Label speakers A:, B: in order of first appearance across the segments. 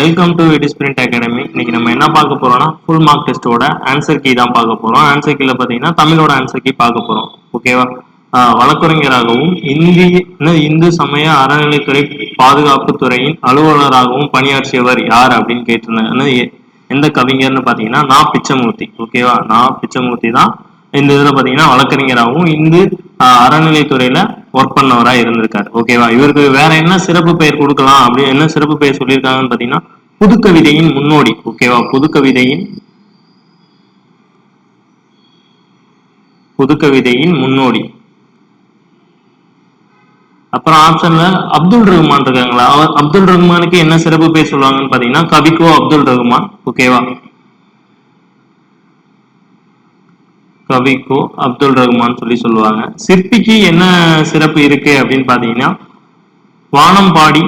A: Welcome to எடிஸ்பிரிண்ட் academy. இன்னைக்கு நம்ம என்ன பார்க்க போறோம்னா ஃபுல் மார்க் டெஸ்டோட ஆன்சர் கீ தான் பார்க்க போறோம். ஆன்சர் கீல பார்த்தீங்கன்னா தமிழோட ஆன்சர் கீ பார்க்க போறோம். ஓகேவா? வழக்கறிஞராகவும் இந்து சமய அறநிலைத்துறை பாதுகாப்பு துறையின் அலுவலராகவும் பணியாற்றியவர் யார் அப்படின்னு கேட்டிருந்தாங்க. எந்த கவிஞர்னு பார்த்தீங்கன்னா நான் பிச்சமூர்த்தி. ஓகேவா? நான் பிச்சமூர்த்தி தான் இந்த இதுல பாத்தீங்கன்னா வழக்கறிஞராகவும் இந்து அறநிலைத்துறையில ஒர்க் பண்ணவரா இருந்திருக்காரு. ஓகேவா? இவருக்கு வேற என்ன சிறப்பு பெயர் கொடுக்கலாம் அப்படின்னு என்ன சிறப்பு பெயர் சொல்லியிருக்காங்கன்னு பாத்தீங்கன்னா புதுக்கவிதையின் முன்னோடி. ஓகேவா? புதுக்கவிதையின் முன்னோடி. அப்புறம் ஆப்ஷன்ல அப்துல் ரஹ்மான் இருக்காங்களா? அப்துல் ரஹ்மானுக்கு என்ன சிறப்பு பெயர் சொல்லுவாங்கன்னு பாத்தீங்கன்னா கவிக்கோ அப்துல் ரஹ்மான். ஓகேவா? கவிக்கோ அப்துல் ரஹ்மான் சொல்லி சொல்லுவாங்க. சிற்பிக்கு என்ன சிறப்பு இருக்கு அப்படின்னு பாத்தீங்கன்னா வானம்பாடி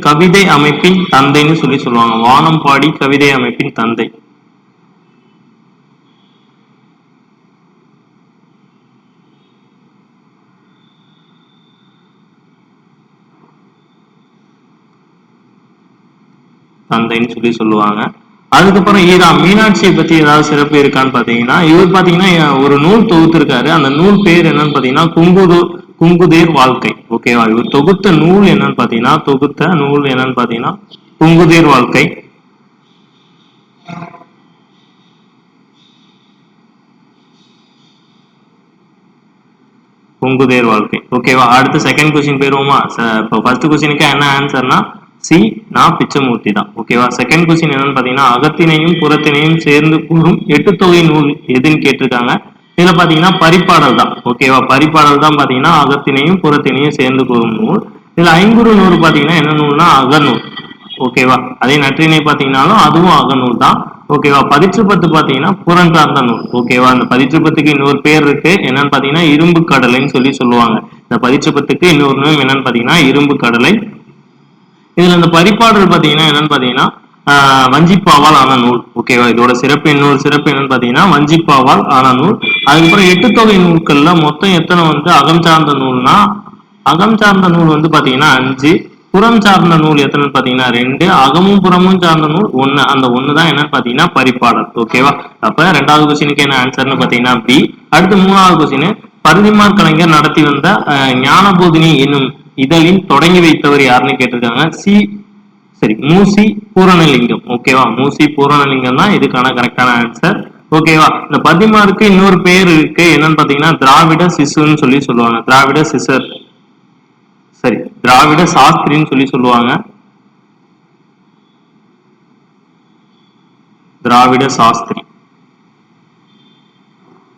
A: கவிதை அமைப்பின் தந்தைன்னு சொல்லி சொல்லுவாங்க. வானம்பாடி கவிதை அமைப்பின் தந்தை. தந்தைன்னு சொல்லி சொல்லுவாங்க. அதுக்கப்புறம் மீனாட்சியை பத்தி ஏதாவது சிறப்பு இருக்கான்னு பாத்தீங்கன்னா இவர் பாத்தீங்கன்னா ஒரு நூல் தொகுத்திருக்காரு. அந்த நூல் பேர் என்னன்னு பாத்தீங்கன்னா குங்குதேர் வாழ்க்கை. ஓகேவா? இவர் தொகுத்த நூல் என்னன்னு பாத்தீங்கன்னா குங்குதேர் வாழ்க்கை. குங்குதேர் வாழ்க்கை. ஓகேவா? அடுத்து செகண்ட் கொஸ்டின் போயிருவோமா? இப்போ ஃபர்ஸ்ட் கொஸ்டினுக்கு என்ன ஆன்சர்னா சி நான் பிச்சமூர்த்தி தான். ஓகேவா? செகண்ட் கொஸ்டின் என்னன்னு பாத்தீங்கன்னா அகத்தினையும் புறத்தினையும் சேர்ந்து கூறும் 8 தொகை நூல் எதுன்னு கேட்டிருக்காங்க. இதுல பாத்தீங்கன்னா பரிபாடல் தான். ஓகேவா? பரிபாடல் தான் பாத்தீங்கன்னா அகத்தினையும் புறத்தினையும் சேர்ந்து கூறும் நூல். இதுல ஐங்குறு நூல் பாத்தீங்கன்னா என்ன நூல்னா அகநூல். ஓகேவா? அதே நற்றினை பாத்தீங்கன்னாலும் அதுவும் அகநூல் தான். ஓகேவா? பதிற்றுப்பத்து பாத்தீங்கன்னா புறஞ்சார்ந்த நூல். ஓகேவா? அந்த பதிற்றுப்பத்துக்கு இன்னொரு பேர் இருக்கு. என்னன்னு பாத்தீங்கன்னா இரும்பு கடலைன்னு சொல்லி சொல்லுவாங்க. இந்த பதிற்றுப்பத்துக்கு இன்னொரு நேம் என்னன்னு பாத்தீங்கன்னா இரும்பு கடலை. இதுல இந்த பரிபாடல் பாத்தீங்கன்னா என்னன்னு பாத்தீங்கன்னா வஞ்சிப்பாவால் ஆன நூல். ஓகேவா? இதோட இன்னொரு சிறப்பு என்னன்னு பாத்தீங்கன்னா வஞ்சிப்பாவால் ஆன நூல். அதுக்கப்புறம் 8 தொகை நூல்கள்ல மொத்தம் எத்தனை அகம் சார்ந்த நூல்னா அகம் சார்ந்த நூல் பாத்தீங்கன்னா 5, புறம் சார்ந்த நூல் எத்தனை பாத்தீங்கன்னா 2, அகமும் புறமும் சார்ந்த நூல் 1. அந்த 1 தான் என்னன்னு பாத்தீங்கன்னா பரிபாடல். ஓகேவா? அப்ப ரெண்டாவது கொஸ்டினுக்கு என்ன ஆன்சர்னு பாத்தீங்கன்னா பி. அடுத்து மூணாவது கொஸ்டின் பரிதிமார் கலைஞர் நடத்தி வந்த ஞானபோதினி என்னும் இதழின் தொடங்கி வைத்தவர் யாருன்னு கேட்டிருக்காங்க. மூசி பூரணலிங்கம். ஓகேவா? மூசி பூரணலிங்கம் தான் இதுக்கான கரெக்டான ஆன்சர். ஓகேவா? இந்த பரிதிமாருக்கு இன்னொரு பேர் இருக்கு. என்னன்னு பாத்தீங்கன்னா திராவிட சிசுன்னு சொல்லி சொல்லுவாங்க. திராவிட சாஸ்திரின்னு சொல்லி சொல்லுவாங்க. திராவிட சாஸ்திரி.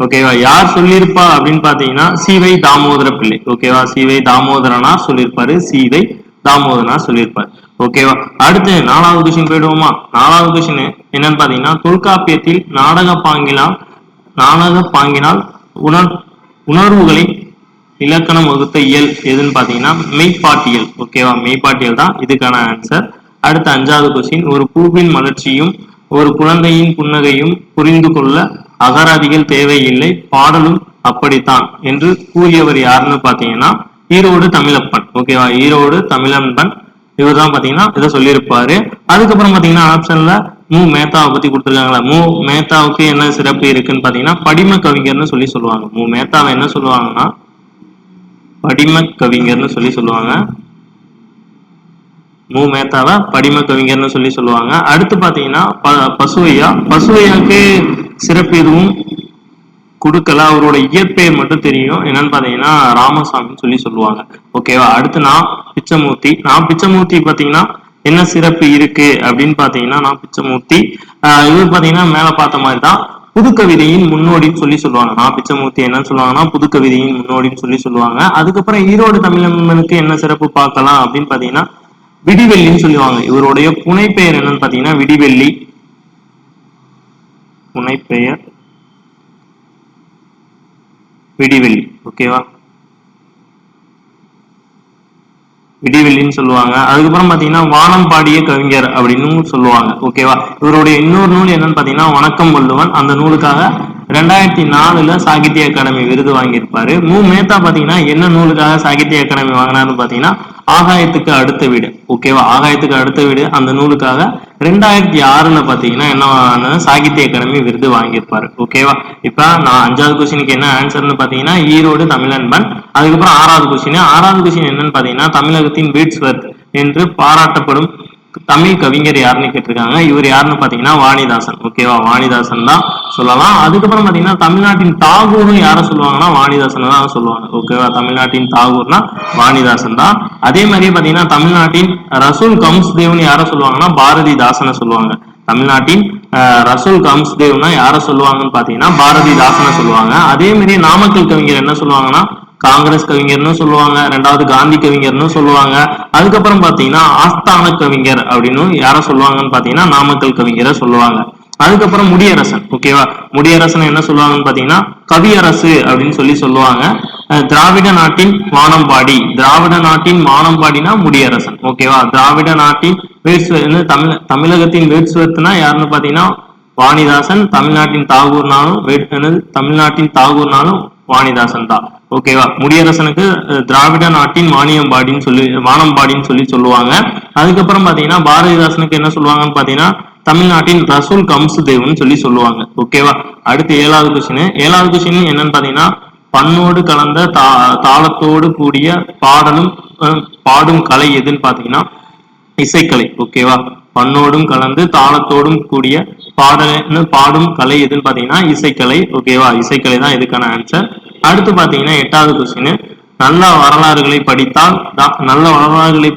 A: ஓகேவா? யார் சொல்லியிருப்பா அப்படின்னு பாத்தீங்கன்னா சிவை தாமோதர பிள்ளை. ஓகேவா? சிவை தாமோதரனார் சொல்லியிருப்பாரு. சிவை தாமோதரனார் சொல்லியிருப்பாரு. ஓகேவா? அடுத்து நாலாவது கொஸ்டின் போயிடுவோமா? நாலாவது கொஸ்டின் என்னன்னு பாத்தீங்கன்னா தொல்காப்பியத்தில் நாடக பாங்கினால் உணர்வுகளின் இலக்கணம் வகுத்த இயல் எதுன்னு பாத்தீங்கன்னா மெய்ப்பாட்டியல். ஓகேவா? மெய்ப்பாட்டியல் தான் இதுக்கான ஆன்சர். அடுத்த அஞ்சாவது கொஸ்டின் ஒரு பூவின் மலர்ச்சியும் ஒரு குழந்தையின் புன்னகையும் புரிந்து கொள்ள அகராதிகள் தேவையில்லை, பாடலும் அப்படித்தான் என்று கூறியவர் யாருன்னு பாத்தீங்கன்னா ஈரோடு தமிழப்பன். ஓகேவா? ஈரோடு தமிழப்பன் இவர் தான் பாத்தீங்கன்னா இதை சொல்லியிருப்பாரு. அதுக்கப்புறம் பாத்தீங்கன்னா ஆப்ஷன்ல மு மேத்தாவை பத்தி கொடுத்துருக்காங்களா? மு மேத்தாவுக்கு என்ன சிறப்பு இருக்குன்னு பாத்தீங்கன்னா படிம கவிஞர்னு சொல்லி சொல்லுவாங்க. மு மேத்தாவை என்ன சொல்லுவாங்கன்னா படிம கவிஞர்னு சொல்லி சொல்லுவாங்க. மு மேத்தாவை படிம கவிஞர்னு சொல்லி சொல்லுவாங்க. அடுத்து பாத்தீங்கன்னா பசுவையாக்கு சிறப்பு எதுவும் கொடுக்கல. அவரோட இயற்பெயர் மட்டும் தெரியும். என்னன்னு பாத்தீங்கன்னா ராமசாமின்னு சொல்லி சொல்லுவாங்க. ஓகேவா? அடுத்து நான் பிச்சமூர்த்தி பாத்தீங்கன்னா என்ன சிறப்பு இருக்கு அப்படின்னு பாத்தீங்கன்னா நான் பிச்சமூர்த்தி இவர் பாத்தீங்கன்னா மேல பார்த்த மாதிரி தான் புதுக்கவிதையின் முன்னோடின்னு சொல்லி சொல்லுவாங்க. நான் பிச்சமூர்த்தி என்னன்னு சொல்லுவாங்கன்னா புதுக்கவிதையின் முன்னோடின்னு சொல்லி சொல்லுவாங்க. அதுக்கப்புறம் ஈரோடு தமிழனுக்கு என்ன சிறப்பு பார்க்கலாம் அப்படின்னு பாத்தீங்கன்னா விடிவெள்ளின்னு சொல்லுவாங்க. இவருடைய புனைப்பெயர் என்னன்னு பாத்தீங்கன்னா விடிவெள்ளி. புனைப்பெயர் விடிவெள்ளி. ஓகேவா? விடிவெள்ளின்னு சொல்லுவாங்க. அதுக்கப்புறம் பாத்தீங்கன்னா வானம் பாடிய கவிஞர் அப்படின்னு சொல்லுவாங்க. ஓகேவா? இவருடைய இன்னொரு நூல் என்னன்னு பாத்தீங்கன்னா வணக்கம் வள்ளுவன். அந்த நூலுக்காக 2004 சாகித்ய அகாடமி விருது வாங்கியிருப்பாரு. மு மேத்தா பாத்தீங்கன்னா என்ன நூலுக்காக சாகித்ய அகாடமி வாங்கினாருன்னு பாத்தீங்கன்னா ஆகாயத்துக்கு அடுத்த வீடு. ஓகேவா, ஆகாயத்துக்கு அடுத்த வீடு அந்த நூலுக்காக 2006ல பாத்தீங்கன்னா என்ன சாகித்ய அகாடமி விருது வாங்கியிருப்பாரு. ஓகேவா, இப்ப நான் 5வது கொஸ்டினுக்கு என்ன ஆன்சர்னு பாத்தீங்கன்னா ஈரோடு தமிழன்பன். அதுக்கப்புறம் 6வது கொஸ்டின் என்னன்னு பாத்தீங்கன்னா தமிழகத்தின் பீட்ஸ்வர்த் என்று பாராட்டப்படும் தமிழ் கவிஞர் யாருன்னு கேட்டிருக்காங்க. இவர் யாருன்னு பாத்தீங்கன்னா வாணிதாசன். ஓகேவா, வாணிதாசன் தான் சொல்லலாம். அதுக்கப்புறம் பாத்தீங்கன்னா தமிழ்நாட்டின் தாகூர்னு யார சொல்லுவாங்கன்னா வாணிதாசன் தான் சொல்லுவாங்க. ஓகேவா, தமிழ்நாட்டின் தாகூர்னா வாணிதாசன் தான். அதே மாதிரியே பாத்தீங்கன்னா தமிழ்நாட்டின் ரசூல் கம்ஸ்தேவ்னு யார சொல்லுவாங்கன்னா பாரதிதாசனை சொல்லுவாங்க. தமிழ்நாட்டின் ரசூல் கம்ஸ்தேவ்னா யார சொல்லுவாங்கன்னு பாத்தீங்கன்னா பாரதிதாசனை சொல்லுவாங்க. அதே மாதிரி நாமக்கல் கவிஞர் என்ன சொல்லுவாங்கன்னா காங்கிரஸ் கவிஞர்னு சொல்லுவாங்க, 2வது காந்தி கவிஞர்னு சொல்லுவாங்க. அதுக்கப்புறம் பாத்தீங்கன்னா ஆஸ்தான கவிஞர் அப்படின்னு யார சொல்லுவாங்கன்னு பாத்தீங்கன்னா நாமக்கல் கவிஞரை சொல்லுவாங்க. அதுக்கப்புறம் முடியரசன். ஓகேவா, முடியரசன் என்ன சொல்லுவாங்கன்னு பாத்தீங்கன்னா கவியரசு அப்படின்னு சொல்லுவாங்க. திராவிட நாட்டின் வானம்பாடி, திராவிட நாட்டின் வானம்பாடினா முடியரசன். ஓகேவா, திராவிட நாட்டின் தமிழகத்தின் வேட்ஸ்வர்த்னா யாருன்னு பாத்தீங்கன்னா வாணிதாசன். தமிழ்நாட்டின் தாகூர்னாலும் வாணிதாசன் தான். ஓகேவா, முடியரசனுக்கு திராவிட நாட்டின் வானம்பாடின்னு சொல்லுவாங்க. அதுக்கப்புறம் பாத்தீங்கன்னா பாரதிதாசனுக்கு என்ன சொல்லுவாங்கன்னு பாத்தீங்கன்னா தமிழ்நாட்டின் ரசூல் கம்சுதேவ்னு சொல்லுவாங்க. ஓகேவா, அடுத்து 7வது கொஸ்டின் என்னன்னு பாத்தீங்கன்னா பண்ணோடு கலந்த தாளத்தோடு கூடிய பாடும் கலை எதுன்னு பாத்தீங்கன்னா இசைக்கலை. ஓகேவா, பண்ணோடும் கலந்து தாளத்தோடும் கூடிய பாடும் கலை எதுன்னு பாத்தீங்கன்னா இசைக்கலை. ஓகேவா, இசைக்கலை தான் இதுக்கான ஆன்சர். அடுத்து பாத்தீங்கன்னா 8வது கொஸ்டின் நல்ல வரலாறுகளை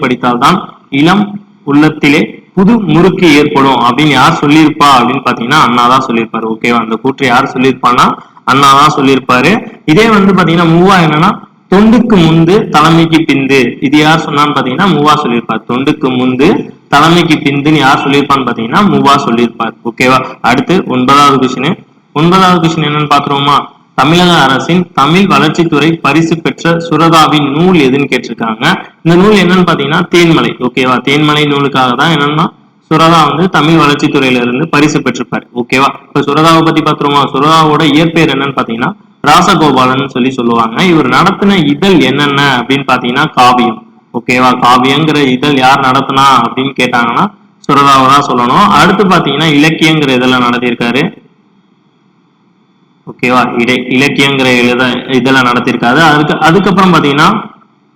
A: படித்தால் தான் இளம் உள்ளத்திலே புது முறுக்கு ஏற்படும் அப்படின்னு யார் சொல்லியிருப்பா அப்படின்னு பாத்தீங்கன்னா அண்ணா தான் சொல்லியிருப்பாரு. ஓகேவா, அந்த கூற்று யார் சொல்லியிருப்பான்னா அண்ணா தான் சொல்லியிருப்பாரு. இதே பாத்தீங்கன்னா மூவா என்னன்னா தொண்டுக்கு முந்து தலைமைக்கு பிந்து, இது யார் சொன்னான்னு பாத்தீங்கன்னா மூவா சொல்லியிருப்பார். தொண்டுக்கு முந்து தலைமைக்கு பிந்துன்னு யார் சொல்லியிருப்பான்னு பாத்தீங்கன்னா மூவா சொல்லியிருப்பார். ஓகேவா, அடுத்து 9வது கொஸ்டின் என்னன்னு பாத்துருவோமா. தமிழக அரசின் தமிழ் வளர்ச்சித்துறை பரிசு பெற்ற சுரதாவின் நூல் எதுன்னு கேட்டிருக்காங்க. இந்த நூல் என்னன்னு பாத்தீங்கன்னா தேன்மலை. ஓகேவா, தேன்மலை நூலுக்காக தான் என்னன்னா சுரதா தமிழ் வளர்ச்சித்துறையில இருந்து பரிசு பெற்றிருப்பாரு. ஓகேவா, இப்ப சுரதாவை பத்தி பாத்துருவோமா. சுரதாவோட இயற்பெயர் என்னன்னு பாத்தீங்கன்னா ராசகோபாலன் சொல்லுவாங்க. இவர் நடத்தின இதழ் என்னென்ன அப்படின்னு பாத்தீங்கன்னா காவியம். ஓகேவா, காவியங்கிற இதழ் யார் நடத்தினா அப்படின்னு கேட்டாங்கன்னா சுரதாவை தான் சொல்லணும். அடுத்து பாத்தீங்கன்னா இலக்கியங்கிற இதெல்லாம் நடத்தியிருக்காரு. ஓகேவா, இலக்கியங்கிற இதெல்லாம் நடத்தியிருக்காரு. அதுக்கப்புறம் பாத்தீங்கன்னா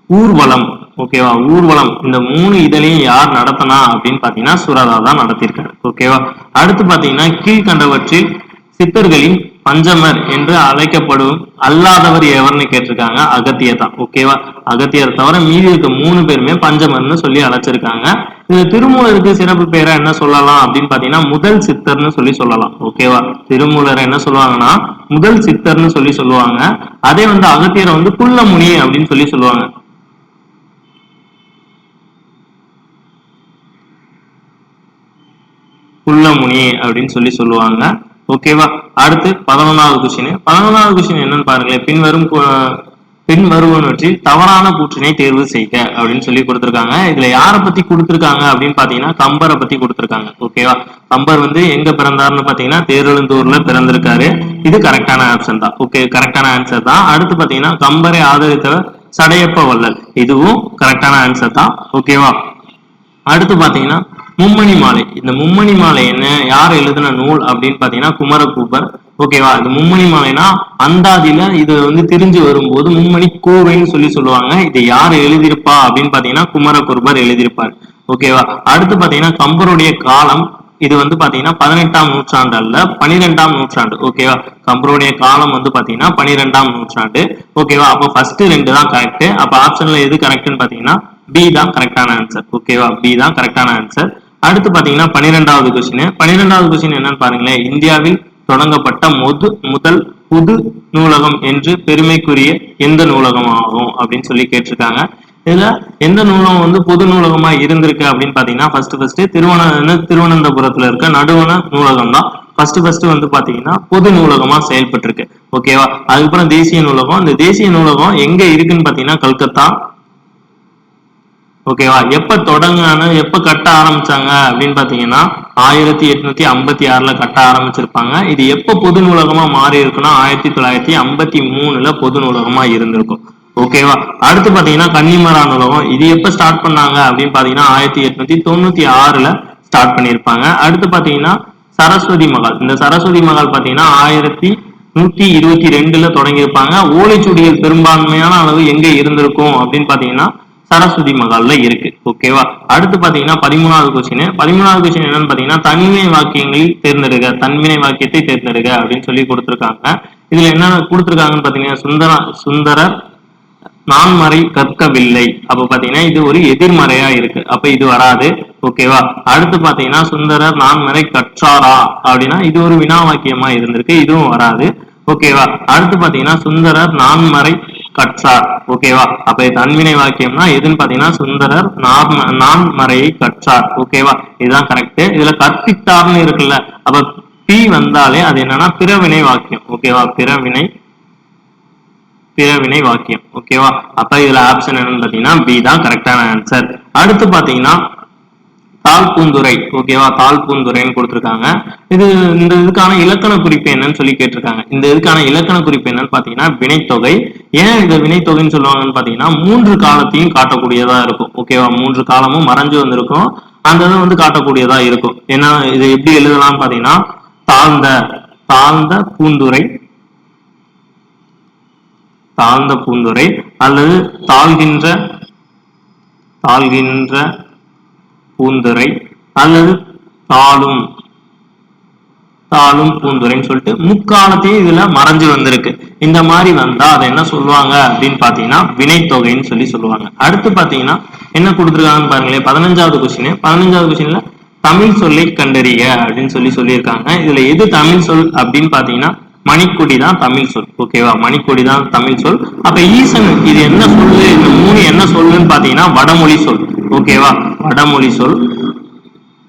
A: ஊர்வலம். ஓகேவா, ஊர்வலம் இந்த 3 இதழையும் யார் நடத்தினா அப்படின்னு பாத்தீங்கன்னா சுரதா தான் நடத்தியிருக்காரு. ஓகேவா, அடுத்து பாத்தீங்கன்னா கீழ்கண்டவற்றில் சித்தர்களின் பஞ்சமர் என்று அழைக்கப்படும் அல்லாதவர் எவர்னு கேட்டிருக்காங்க. அகத்தியர் தான். ஓகேவா, அகத்தியர் தவிர மீதி இருக்க 3 பேருமே பஞ்சமர்னு சொல்லி அழைச்சிருக்காங்க. இது திருமூலருக்கு சிறப்பு பேரா என்ன சொல்லலாம் அப்படின்னு பாத்தீங்கன்னா முதல் சித்தர்னு சொல்லலாம். ஓகேவா, திருமூலர் என்ன சொல்லுவாங்கன்னா முதல் சித்தர்னு சொல்லுவாங்க. அதே அகத்தியரை புல்லமுனி அப்படின்னு சொல்லுவாங்க. புல்லமுனி அப்படின்னு சொல்லுவாங்க. ஓகேவா, அடுத்து 11வது கொஸ்டின் என்னன்னு பாருங்களேன். பின்வருவனவற்றில் தவறான கூற்றினை தேர்வு செய்க அப்படின்னு சொல்லி கொடுத்திருக்காங்க. இதுல யாரை பத்தி கொடுத்திருக்காங்க அப்படின்னு பாத்தீங்கன்னா கம்பரை பத்தி கொடுத்திருக்காங்க. ஓகேவா, கம்பர் எங்க பிறந்தாருன்னு பாத்தீங்கன்னா தேரெழுந்தூர்ல பிறந்திருக்காரு. இது கரெக்டான ஆப்ஷன் தான். ஓகே, கரெக்டான ஆன்சர் தான். அடுத்து பாத்தீங்கன்னா கம்பரை ஆதரித்தவர் சடையப்ப வள்ளல், இதுவும் கரெக்டான ஆன்சர் தான். ஓகேவா, அடுத்து பாத்தீங்கன்னா மும்மணி மாலை. இந்த மும்மணி மாலை என்ன யார் எழுதின நூல் அப்படின்னு பாத்தீங்கன்னா குமரகுருபர். ஓகேவா, இந்த மும்மணி மாலைனா அந்தாதியில இது திரிஞ்சு வரும்போது மும்மணி கோவைன்னு சொல்லுவாங்க. இதை யார் எழுதியிருப்பா அப்படின்னு பாத்தீங்கன்னா குமரகுருபர் எழுதியிருப்பார். ஓகேவா, அடுத்து பாத்தீங்கன்னா கம்பருடைய காலம் இது பாத்தீங்கன்னா 18ஆம் நூற்றாண்டு அல்ல 12ஆம் நூற்றாண்டு. ஓகேவா, கம்பருடைய காலம் பாத்தீங்கன்னா 12ஆம் நூற்றாண்டு. ஓகேவா, அப்போ ஃபர்ஸ்ட் 2 தான் கரெக்ட். அப்ப ஆப்ஷன்ல எது கரெக்ட்னு பாத்தீங்கன்னா பி தான் கரெக்டான ஆன்சர். ஓகேவா, பி தான் கரெக்டான ஆன்சர். அடுத்து பாத்தீங்கன்னா 12வது கொஸ்டின் என்னன்னு பாருங்களேன். இந்தியாவில் தொடங்கப்பட்ட முதல் புது நூலகம் என்று பெருமைக்குரிய எந்த நூலகம் ஆகும் அப்படின்னு கேட்டிருக்காங்க. இதுல எந்த நூலகம் பொது நூலகமா இருந்திருக்கு அப்படின்னு பாத்தீங்கன்னா ஃபர்ஸ்ட் திருவனந்தபுரத்துல இருக்க நடுவண நூலகம் தான் ஃபர்ஸ்ட் பாத்தீங்கன்னா பொது நூலகமா செயல்பட்டு இருக்கு. ஓகேவா, அதுக்கப்புறம் தேசிய நூலகம். இந்த தேசிய நூலகம் எங்க இருக்குன்னு பாத்தீங்கன்னா கல்கத்தா. ஓகேவா, எப்ப கட்ட ஆரம்பிச்சாங்க அப்படின்னு பாத்தீங்கன்னா 1856ல கட்ட ஆரம்பிச்சிருப்பாங்க. இது எப்ப பொது நூலகமா மாறி இருக்குன்னா 1953ல பொது நூலகமா இருந்திருக்கும். ஓகேவா. அடுத்து பாத்தீங்கன்னா கன்னிமரா நூலகம், இது எப்ப ஸ்டார்ட் பண்ணாங்க அப்படின்னு பாத்தீங்கன்னா 1896ல ஸ்டார்ட் பண்ணியிருப்பாங்க. அடுத்து பாத்தீங்கன்னா சரஸ்வதி மகால், இந்த சரஸ்வதி மகால் பாத்தீங்கன்னா 1122ல தொடங்கியிருப்பாங்க. ஓலைச்சுவடிகள் பெரும்பான்மையான அளவு எங்க இருந்திருக்கும் அப்படின்னு பாத்தீங்கன்னா சரஸ்வதி மகால்ல இருக்கு. ஓகேவா. அடுத்து பாத்தீங்கன்னா 13வது கொஸ்டின் என்னன்னு பாத்தீங்கன்னா தன்வினை வாக்கியங்களில் தேர்ந்தெடுக்க, தன்வினை வாக்கியத்தை தேர்ந்தெடுக்க அப்படின்னு சொல்லி கொடுத்திருக்காங்க. இதுல என்ன கொடுத்திருக்காங்கன்னு பாத்தீங்கன்னா சுந்தரர் நான்மறை கற்கவில்லை, அப்ப பாத்தீங்கன்னா இது ஒரு எதிர்மறையா இருக்கு, அப்ப இது வராது. ஓகேவா. அடுத்து பாத்தீங்கன்னா சுந்தரர் நான்மறை கற்றாரா அப்படின்னா இது ஒரு வினா வாக்கியமா இருந்திருக்கு, இதுவும் வராது. ஓகேவா. அடுத்து பாத்தீங்கன்னா சுந்தரர் நான்மறை கற்றார். ஓகேவா. அப்ப தன்வினை வாக்கியம்னா எதுன்னு பாத்தீங்கன்னா சுந்தரர் நான்மறையை கற்றார். ஓகேவா. இதுதான் கரெக்ட். இதுல கற்பித்தார்னு இருக்குல்ல, அப்ப பி வந்தாலே அது என்னன்னா பிறவினை வாக்கியம். ஓகேவா. பிறவினை வாக்கியம். ஓகேவா. அப்ப இதுல ஆப்ஷன் என்னன்னு பாத்தீங்கன்னா பி தான் கரெக்டான ஆன்சர். அடுத்து பாத்தீங்கன்னா தாழ்பூந்துரை. ஓகேவா. தாழ்பூந்துரைன்னு கொடுத்திருக்காங்க. இந்த இதுக்கான இலக்கண குறிப்பு என்னன்னு சொல்லி கேட்டிருக்காங்க. இந்த இதுக்கான இலக்கண குறிப்பு என்னன்னு பாத்தீங்கன்னா வினைத்தொகை. ஏன் இந்த வினைத்தொகைன்னு சொல்லுவாங்கன்னு பாத்தீங்கன்னா 3 காலத்தையும் காட்டக்கூடியதா இருக்கும். ஓகேவா. 3 காலமும் மறைஞ்சு வந்திருக்கும், அந்த இதை வந்து காட்டக்கூடியதா இருக்கும். ஏன்னா இது எப்படி எழுதலாம் பாத்தீங்கன்னா தாழ்ந்த பூந்துரை, அல்லது தாழ்கின்ற பூந்துரை, அல்லது தாழும் பூந்துரைன்னு சொல்லிட்டு முக்காலத்தையும் இதுல மறைஞ்சு வந்திருக்கு. இந்த மாதிரி வந்தா அதை என்ன சொல்லுவாங்க அப்படின்னு பாத்தீங்கன்னா வினைத்தொகைன்னு சொல்லி சொல்லுவாங்க. அடுத்து பாத்தீங்கன்னா என்ன கொடுத்துருக்காங்கன்னு பாருங்களேன். 15வது கொஸ்டின்ல தமிழ் சொல்லை கண்டறிய அப்படின்னு சொல்லியிருக்காங்க. இதுல எது தமிழ் சொல் அப்படின்னு பாத்தீங்கன்னா மணிக்கொடி தான் தமிழ் சொல். ஓகேவா. மணிக்கொடி தான் தமிழ் சொல். அப்ப ஈசன் இது என்ன சொல்லு, இந்த 3 என்ன சொல்லுன்னு பாத்தீங்கன்னா வடமொழி சொல். ஓகேவா. வடமொழி சொல்,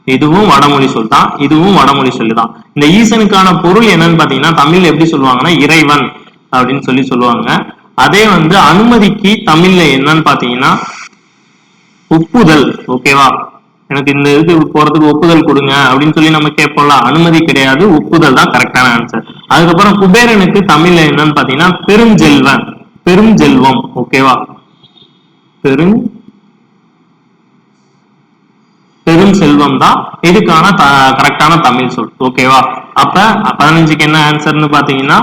A: இதுவும் வடமொழி சொல் தான், இதுவும் வடமொழி சொல் தான். இந்த ஈசனுக்கான பொருள் என்னன்னு பாத்தீங்கன்னா தமிழ்ல எப்படி சொல்லுவாங்கன்னா இறைவன் அப்படின்னு சொல்லுவாங்க. அதே வந்து அனுமதிக்கு தமிழ்ல என்னன்னு பாத்தீங்கன்னா ஒப்புதல். ஓகேவா. எனக்கு இந்த இது போறதுக்கு ஒப்புதல் கொடுங்க அப்படின்னு சொல்லி நம்ம கேட்போம்ல, அனுமதி கிடையாது, ஒப்புதல் தான் கரெக்டான ஆன்சர். அதுக்கப்புறம் குபேரனுக்கு தமிழ்ல என்னன்னு பாத்தீங்கன்னா பெருஞ்செல்வம். ஓகேவா. பெருஞ்செல்வம் தான் இதுக்கான கரெக்டான தமிழ் சொல். ஓகேவா. அப்ப 15க்கு என்ன ஆன்சர்னு பாத்தீங்கன்னா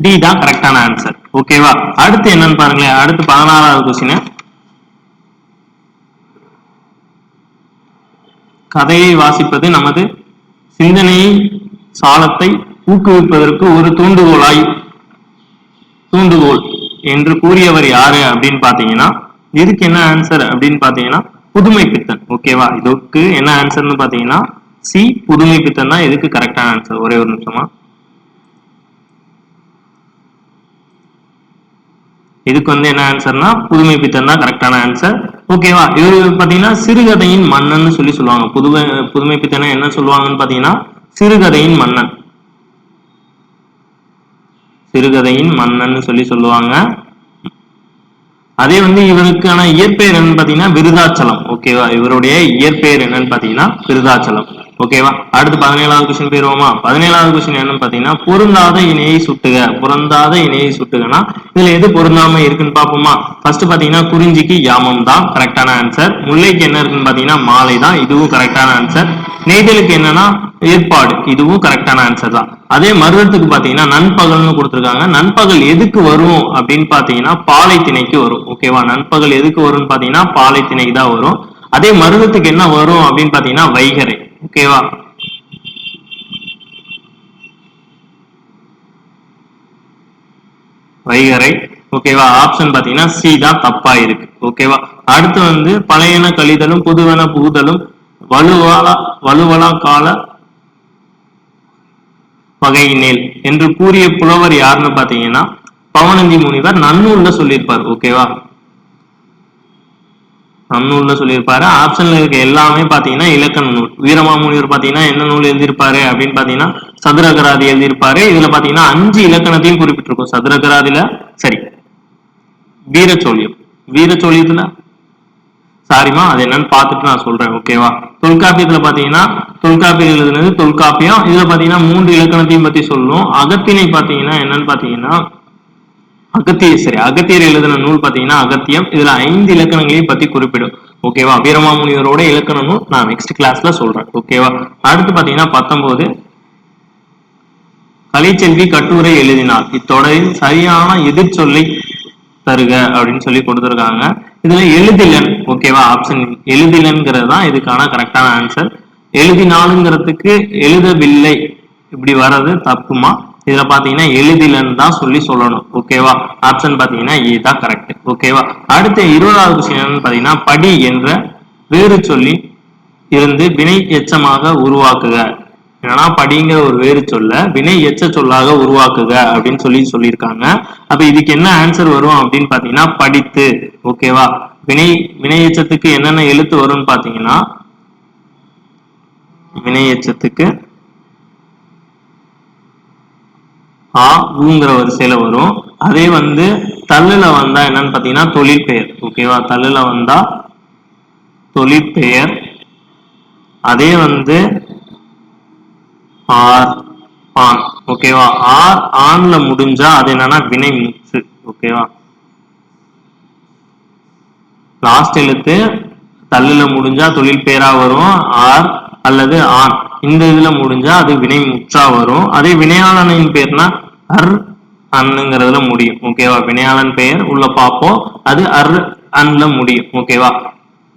A: டி தான் கரெக்டான ஆன்சர். ஓகேவா. அடுத்து என்னன்னு பாருங்களேன். அடுத்து 16வது கொஸ்டின், கதையை வாசிப்பது நமது சிந்தனையை சாலத்தை ஊக்குவிப்பதற்கு ஒரு தூண்டுகோல் என்று கூறியவர் யாரு அப்படின்னு பாத்தீங்கன்னா இதுக்கு என்ன ஆன்சர் அப்படின்னு பாத்தீங்கன்னா புதுமை பித்தன். ஓகேவா. இதுக்கு என்ன ஆன்சர்னு பாத்தீங்கன்னா சி புதுமை பித்தன் தான் இதுக்கு கரெக்டான ஆன்சர். ஒரே ஒரு நிமிஷமா. இதுக்கு வந்து என்ன ஆன்சர்னா புதுமை பித்தன் தான் கரெக்டான ஆன்சர். ஓகேவா. இவரு பாத்தீங்கன்னா சிறுகதையின் மன்னன் சொல்லுவாங்க. புதுமை பித்தனை என்ன சொல்லுவாங்கன்னு பாத்தீங்கன்னா சிறுகதையின் மன்னன் சொல்லுவாங்க. அதே வந்து இவருக்கான இயற்பெயர் என்னன்னு பாத்தீங்கன்னா விருதாச்சலம். ஓகேவா. இவருடைய இயற்பெயர் என்னன்னு பாத்தீங்கன்னா விருதாச்சலம். ஓகேவா. அடுத்து 17வது கொஸ்டின் போயிருவோமா. 17வது கொஸ்டின் என்னன்னு பாத்தீங்கன்னா பொருந்தாத இணையை சுட்டுகனா இதுல எது பொருந்தாம இருக்குன்னு பாப்போமா. ஃபர்ஸ்ட் பாத்தீங்கன்னா குறிஞ்சிக்கு யாமம் தான் கரெக்டான ஆன்சர். முல்லைக்கு என்ன இருக்குன்னு பாத்தீங்கன்னா மாலை தான், இதுவும் கரெக்டான ஆன்சர். நெய்தலுக்கு என்னன்னா ஏற்பாடு, இதுவும் கரெக்டான ஆன்சர் தான். அதே மருதத்துக்கு பாத்தீங்கன்னா நண்பகல்னு கொடுத்திருக்காங்க. நண்பகல் எதுக்கு வரும் அப்படின்னு பாத்தீங்கன்னா பாலை திணைக்கு வரும். ஓகேவா. நண்பகல் எதுக்கு வரும்னு பாத்தீங்கன்னா பாலை திணைக்கு தான் வரும். அதே மருதத்துக்கு என்ன வரும் அப்படின்னு பாத்தீங்கன்னா வைகறை. ஓகேவா. வைகறை. ஓகேவா. ஆப்ஷன் பாத்தீங்கன்னா சி தான் தப்பா இருக்கு. ஓகேவா. அடுத்து வந்து பழையன கழிதலும் புதுவென புகுதலும் வலுவலா கால வகையினேல் என்று கூறிய புலவர் யாருன்னு பாத்தீங்கன்னா பவனந்தி முனிவர் நன்னூல்ல சொல்லியிருப்பார். ஓகேவா. நன்னூல்ல சொல்லியிருப்பாரு. ஆப்ஷன்ல இருக்க எல்லாமே பாத்தீங்கன்னா இலக்கண நூல். வீரமாமுனிவர் பாத்தீங்கன்னா என்ன நூல் எழுதியிருப்பாரு அப்படின்னு பாத்தீங்கன்னா சதுரகராதி எழுதியிருப்பாரு. இதுல பாத்தீங்கன்னா 5 இலக்கணத்தையும் குறிப்பிட்டிருக்கும். சதுரகராதில சரி வீரச்சோழியத்துல சாரிமா அது என்னன்னு பாத்துட்டு நான் சொல்றேன். ஓகேவா. தொல்காப்பியத்துல பாத்தீங்கன்னா தொல்காப்பியம் எழுதுனது தொல்காப்பியம். இதுல பாத்தீங்கன்னா 3 இலக்கணத்தையும் பத்தி சொல்லும். அகத்திணை பாத்தீங்கன்னா என்னன்னு பாத்தீங்கன்னா அகத்தியர் எழுதின நூல் பாத்தீங்கன்னா அகத்தியம். இதுல 5 இலக்கணங்களையும் பத்தி குறிப்பிடும். ஓகேவா? வீரமாமுனிவரோட இலக்கண நூல் நான் நெக்ஸ்ட் கிளாஸ்ல சொல்றேன். ஓகேவா? அடுத்து பாத்தீங்கன்னா 19 கலைச்செல்வி கட்டுரை எழுதினார். இத்தொடரில் சரியான எதிர்ச்சொல்லை தருக அப்படின்னு சொல்லி கொடுத்துருக்காங்க. இதுல எழுதிலன். ஓகேவா? ஆப்ஷன் எழுதிலன்ங்கிறது தான் இதுக்கான கரெக்டான ஆன்சர். எழுதினாலுங்கிறதுக்கு எழுதவில்லை இப்படி வர்றது தப்புமா? இதுல பாத்தீங்கன்னா எழுதிலன் தான் சொல்லணும். ஓகேவா? ஆப்ஷன் பாத்தீங்கன்னா இதுதான் கரெக்ட். ஓகேவா? அடுத்த 20வது கொஸ்டின் என்னன்னு பாத்தீங்கன்னா படி என்ற வேறு சொல்லி இருந்து வினை எச்சமாக உருவாக்குக. என்னன்னா படிங்கிற ஒரு வேறு சொல்ல வினை எச்ச சொல்லாக உருவாக்குக அப்படின்னு சொல்லியிருக்காங்க. அப்ப இதுக்கு என்ன ஆன்சர் வரும் அப்படின்னு பாத்தீங்கன்னா படித்து. ஓகேவா? வினை எச்சத்துக்கு என்னென்ன எழுத்து வரும்னு பாத்தீங்கன்னா வினை எச்சத்துக்கு ஆ ஊங்கிற வரிசையில வரும். அதே தள்ளுல வந்தா என்னன்னு பாத்தீங்கன்னா தொழிற்பெயர். ஓகேவா? தள்ளுல வந்தா தொழிற்பெயர். அதே ஆர் ஆண். ஓகேவா? ஆர் ஆண்ல முடிஞ்சா அது என்னன்னா வினை முற்று. ஓகேவா? லாஸ்ட் எழுத்து தள்ளுல முடிஞ்சா தொழில் பெயரா வரும். ஆர் அல்லது ஆண் இந்த இதுல முடிஞ்சா அது வினை முற்றா வரும். அதே வினையாளனின் பேர்னா அர் அண்ணுங்கிறதுல முடியும். ஓகேவா? வினையாளன் பெயர் உள்ள பார்ப்போம். அது அர் அன்ல முடியும். ஓகேவா?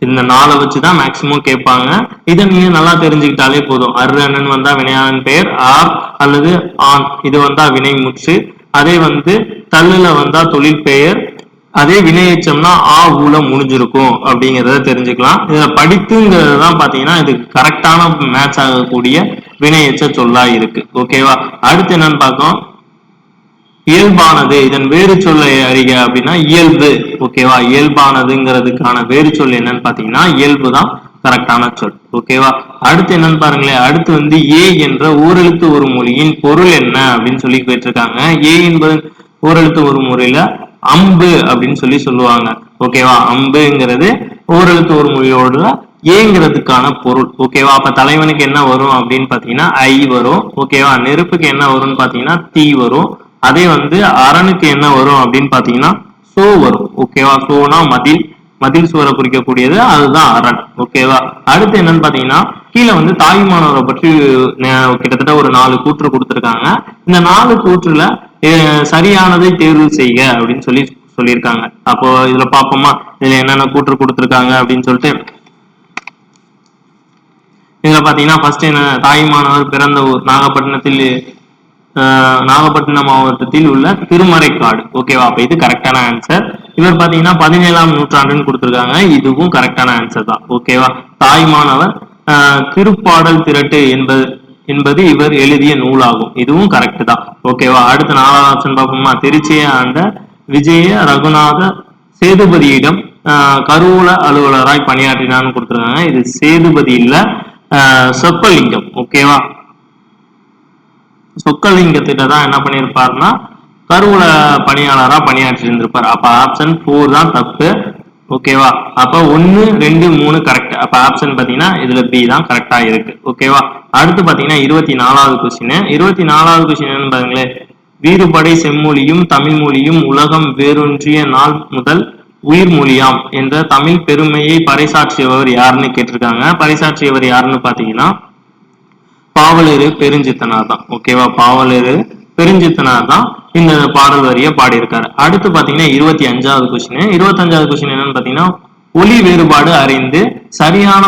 A: இந்த 4 வச்சுதான் மேக்சிமம் கேட்பாங்க. இதை நீங்க நல்லா தெரிஞ்சுக்கிட்டாலே போதும். அரு அண்ணன் வந்தா வினையாளன் பெயர், ஆர் அல்லது ஆண் இது வந்தா வினை முற்று. அதே தள்ளுல வந்தா தொழில் பெயர். அதே வினையச்சம்னா ஆ ஊல முடிஞ்சிருக்கும் அப்படிங்கிறத தெரிஞ்சுக்கலாம். இதுல படித்துங்கிறது தான் பாத்தீங்கன்னா இதுக்கு கரெக்டான மேட்ச் ஆகக்கூடிய வினையச்ச சொல்லா இருக்கு. ஓகேவா? அடுத்து என்னன்னு பார்த்தோம் இயல்பானது. இதன் வேறு சொல்லை அறிக அப்படின்னா இயல்பு. ஓகேவா? இயல்பானதுங்கிறதுக்கான வேறு சொல் என்னன்னு பாத்தீங்கன்னா இயல்பு தான் கரெக்டான சொல். ஓகேவா? அடுத்து என்னன்னு பாருங்களேன். அடுத்து ஏ என்ற ஓரெழுத்து ஒரு மொழியின் பொருள் என்ன அப்படின்னு சொல்லி கேட்டிருக்காங்க. ஏ என்பது ஓரெழுத்து ஒரு மொழியில அம்பு அப்படின்னு சொல்லுவாங்க. ஓகேவா? அம்புங்கிறது ஓரெழுத்து ஒரு மொழியோட ஏங்கிறதுக்கான பொருள். ஓகேவா? அப்ப தலைவனுக்கு என்ன வரும் அப்படின்னு பாத்தீங்கன்னா ஐ வரும். ஓகேவா? நெருப்புக்கு என்ன வரும்னு பாத்தீங்கன்னா தீ வரும். அதே அரணுக்கு என்ன வரும் அப்படின்னு பாத்தீங்கன்னா சோ வரும். ஓகேவா? சோனா மதில் சுவரை குறிக்கக்கூடியது அதுதான் அரண். ஓகேவா? அடுத்து என்னன்னு பாத்தீங்கன்னா கீழே தாயுமானவரை பற்றி கிட்டத்தட்ட ஒரு 4 கூற்று கொடுத்திருக்காங்க. இந்த 4 கூற்றுல சரியானதை தேர்வு செய்க அப்படின்னு சொல்லியிருக்காங்க. அப்போ இதுல பாப்போமா இதுல என்னென்ன கூற்று கொடுத்திருக்காங்க அப்படின்னு சொல்லிட்டு இதுல பாத்தீங்கன்னா ஃபர்ஸ்ட் என்ன தாயுமானவர் பிறந்த ஊர் நாகப்பட்டினம் மாவட்டத்தில் உள்ள திருமறைக்காடு. ஓகேவா? அப்ப இது கரெக்டான ஆன்சர். இவர் பாத்தீங்கன்னா 17ஆம் நூற்றாண்டுன்னு கொடுத்திருக்காங்க. இதுவும் கரெக்டான ஆன்சர் தான். ஓகேவா? தாய்மானவர் திருப்பாடல் திரட்டு என்பது இவர் எழுதிய நூலாகும். இதுவும் கரெக்ட் தான். ஓகேவா? அடுத்த 4வது ஆப்ஷன் பார்ப்போமா திருச்சியை ஆண்ட விஜய ரகுநாத சேதுபதியிடம் கருவூல அலுவலராய் பணியாற்றினான்னு கொடுத்திருக்காங்க. இது சேதுபதி இல்ல சொக்கலிங்கம். ஓகேவா? சொக்கலிங்கத்திட்ட தான் என்ன பண்ணிருப்பாருன்னா கருவூல பணியாளரா பணியாற்றி இருந்திருப்பார். அப்ப ஆப்ஷன் 4 தான் தப்பு. ஓகேவா? அப்ப 1, 2, 3 கரெக்ட். அப்ப ஆப்ஷன் பாத்தீங்கன்னா இதுல பி தான் கரெக்டா இருக்கு. ஓகேவா? அடுத்து பாத்தீங்கன்னா 24வது கொஸ்டின். 24வது கொஸ்டின் பாருங்களேன். வீறுபடை செம்மொழியும் தமிழ் மொழியும் உலகம் வேரூன்றிய நாள் முதல் உயிர் மொழியாம் என்ற தமிழ் பெருமையை பறைசாற்றியவர் யாருன்னு கேட்டிருக்காங்க. பறைசாற்றியவர் யாருன்னு பாத்தீங்கன்னா பாவலரு பெருஞ்சித்தனார் தான். ஓகேவா? பாவலரு பெருஞ்சித்தனார் தான் இந்த பாடல் வரிய பாடியிருக்காரு. அடுத்து பாத்தீங்கன்னா 25வது கொஸ்டின். 25வது கொஸ்டின் என்னன்னு பாத்தீங்கன்னா ஒலி வேறுபாடு அறிந்து சரியான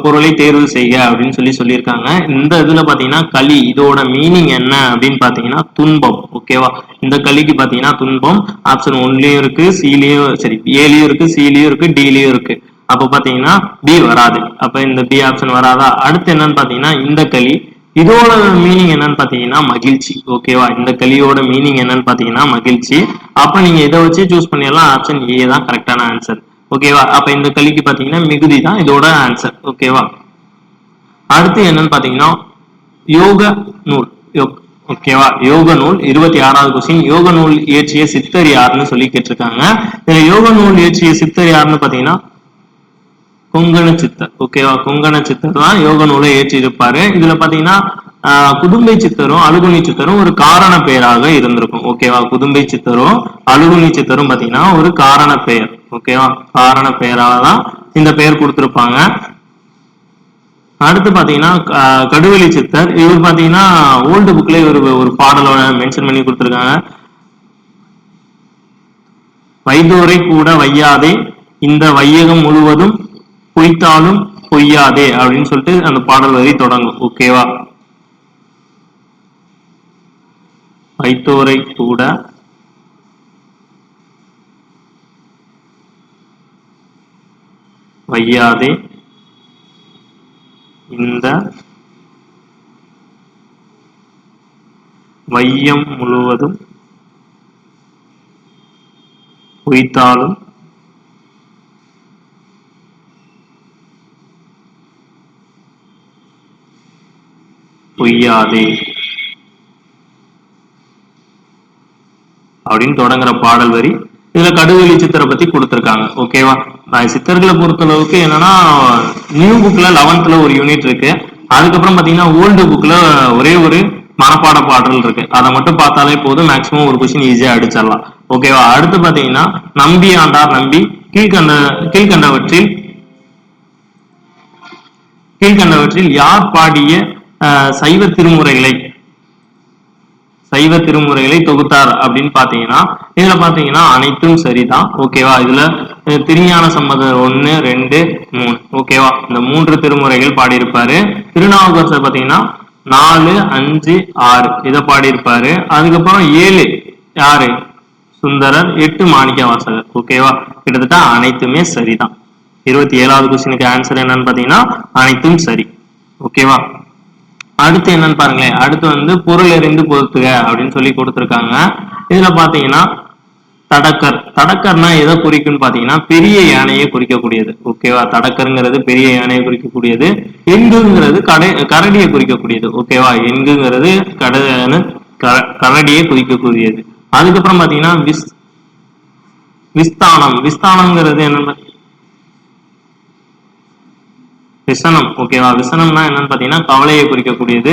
A: பொருளை தேர்வு செய்ய அப்படின்னு சொல்லியிருக்காங்க. இந்த இதுல பாத்தீங்கன்னா களி இதோட மீனிங் என்ன அப்படின்னு பாத்தீங்கன்னா துன்பம். ஓகேவா? இந்த களிக்கு பாத்தீங்கன்னா துன்பம். ஆப்ஷன் 1லயும் இருக்கு, சிலயும் சரி ஏலயும் இருக்கு, சிலயும் இருக்கு, டிலயும் இருக்கு. அப்ப பாத்தீங்கன்னா பி வராது. அப்ப இந்த பி ஆப்ஷன் வராதா? அடுத்து என்னன்னு பாத்தீங்கன்னா இந்த களி இதோட மீனிங் என்னன்னு பாத்தீங்கன்னா மகிழ்ச்சி. ஓகேவா? இந்த களியோட மீனிங் என்னன்னு பாத்தீங்கன்னா மகிழ்ச்சி. அப்ப நீங்க இதை வச்சு சூஸ் பண்ணிடலாம். ஆப்ஷன் ஏ தான் கரெக்டான ஆன்சர். ஓகேவா? அப்ப இந்த களிக்கு பாத்தீங்கன்னா மிகுதி தான் இதோட ஆன்சர். ஓகேவா? அடுத்து என்னன்னு பாத்தீங்கன்னா யோக நூல். ஓகேவா? யோக நூல் 26வது கொஸ்டின். யோக நூல் இயற்றிய சித்தர் யாருன்னு சொல்லி கேட்டிருக்காங்க. இதுல யோக நூல் இயற்றிய சித்தர் யாருன்னு பாத்தீங்கன்னா கொங்கண சித்தர். ஓகேவா? கொங்கண சித்தர் தான் யோக நூலை ஏற்றி இருப்பாரு. இதுல பாத்தீங்கன்னா குதும்பை சித்தரும் அழுகுனி சித்தரும் ஒரு காரண பெயராக இருந்திருக்கும். ஓகேவா, குதும்பை சித்தரும் அழுகுனி சித்தரும் பாத்தீங்கன்னா ஒரு காரண பெயர். ஓகேவா, காரண பெயராக தான் இந்த பெயர் கொடுத்திருப்பாங்க. அடுத்து பாத்தீங்கன்னா கடுவெளி சித்தர், இவர் பாத்தீங்கன்னா ஓல்டு புக்ல இவர் ஒரு பாடலோட மென்ஷன் பண்ணி கொடுத்திருக்காங்க. வைதோரை கூட வையாதே இந்த வையகம் முழுவதும் பொய்த்தாலும் பொய்யாதே அப்படின்னு சொல்லிட்டு அந்த பாடல் வரி தொடங்கும். ஓகேவா, வைத்தோரை கூட வையாதே இந்த வையம் முழுவதும் பொய்த்தாலும் பொய்யாதே அப்படின்னு தொடங்குற பாடல் வரி இதுல கடுவெளி சித்தரை பத்தி கொடுத்திருக்காங்க. ஓகேவா, சித்தர்களை பொறுத்தளவுக்கு என்னன்னா நியூ புக்ல 11th ஒரு யூனிட் இருக்கு. அதுக்கப்புறம் பாத்தீங்கன்னா ஓல்டு புக்ல ஒரே ஒரு மனப்பாட பாடல் இருக்கு. அதை மட்டும் பார்த்தாலே போதும், மேக்சிமம் ஒரு கொஸ்டின் ஈஸியா அடிச்சிடலாம். ஓகேவா, அடுத்து பாத்தீங்கன்னா நம்பி ஆண்டார் நம்பி கீழ்கண்டவற்றில் யார் பாடிய சைவ திருமுறைகளை தொகுத்தார் அப்படின்னு பாத்தீங்கன்னா இதுல பாத்தீங்கன்னா அனைத்தும் சரிதான். ஓகேவா, இதுல திருஞான சம்பந்தர் 1, 2, 3. ஓகேவா, இந்த 3 திருமுறைகள் பாடியிருப்பாரு. திருநாவுக்கரசர் பாத்தீங்கன்னா 4, 5, 6 இதை பாடியிருப்பாரு. அதுக்கப்புறம் 7 யாரு, சுந்தரர். 8 மாணிக்க வாசகர். ஓகேவா, கிட்டத்தட்ட அனைத்துமே சரிதான். 27வது கொஸ்டினுக்கு ஆன்சர் என்னன்னு பாத்தீங்கன்னா அனைத்தும் சரி. ஓகேவா, அடுத்து என்னன்னு பாருங்களேன். அடுத்து பொருள் எறிந்து பொறுத்துக அப்படின்னு சொல்லி கொடுத்துருக்காங்க. இதுல பாத்தீங்கன்னா தடக்கர்னா எதை குறிக்குன்னு பாத்தீங்கன்னா பெரிய யானையை குறிக்கக்கூடியது. ஓகேவா, தடக்கருங்கிறது பெரிய யானையை குறிக்கக்கூடியது. எங்குங்கிறது கரடியை குறிக்கக்கூடியது. ஓகேவா, எங்குங்கிறது கரடியை குறிக்கக்கூடியது. அதுக்கப்புறம் பாத்தீங்கன்னா விஸ்தானம்ங்கிறது என்னன்னு விசனம். ஓகேவா, விசனம்னா என்னன்னு பாத்தீங்கன்னா கவலையை குறிக்கக்கூடியது.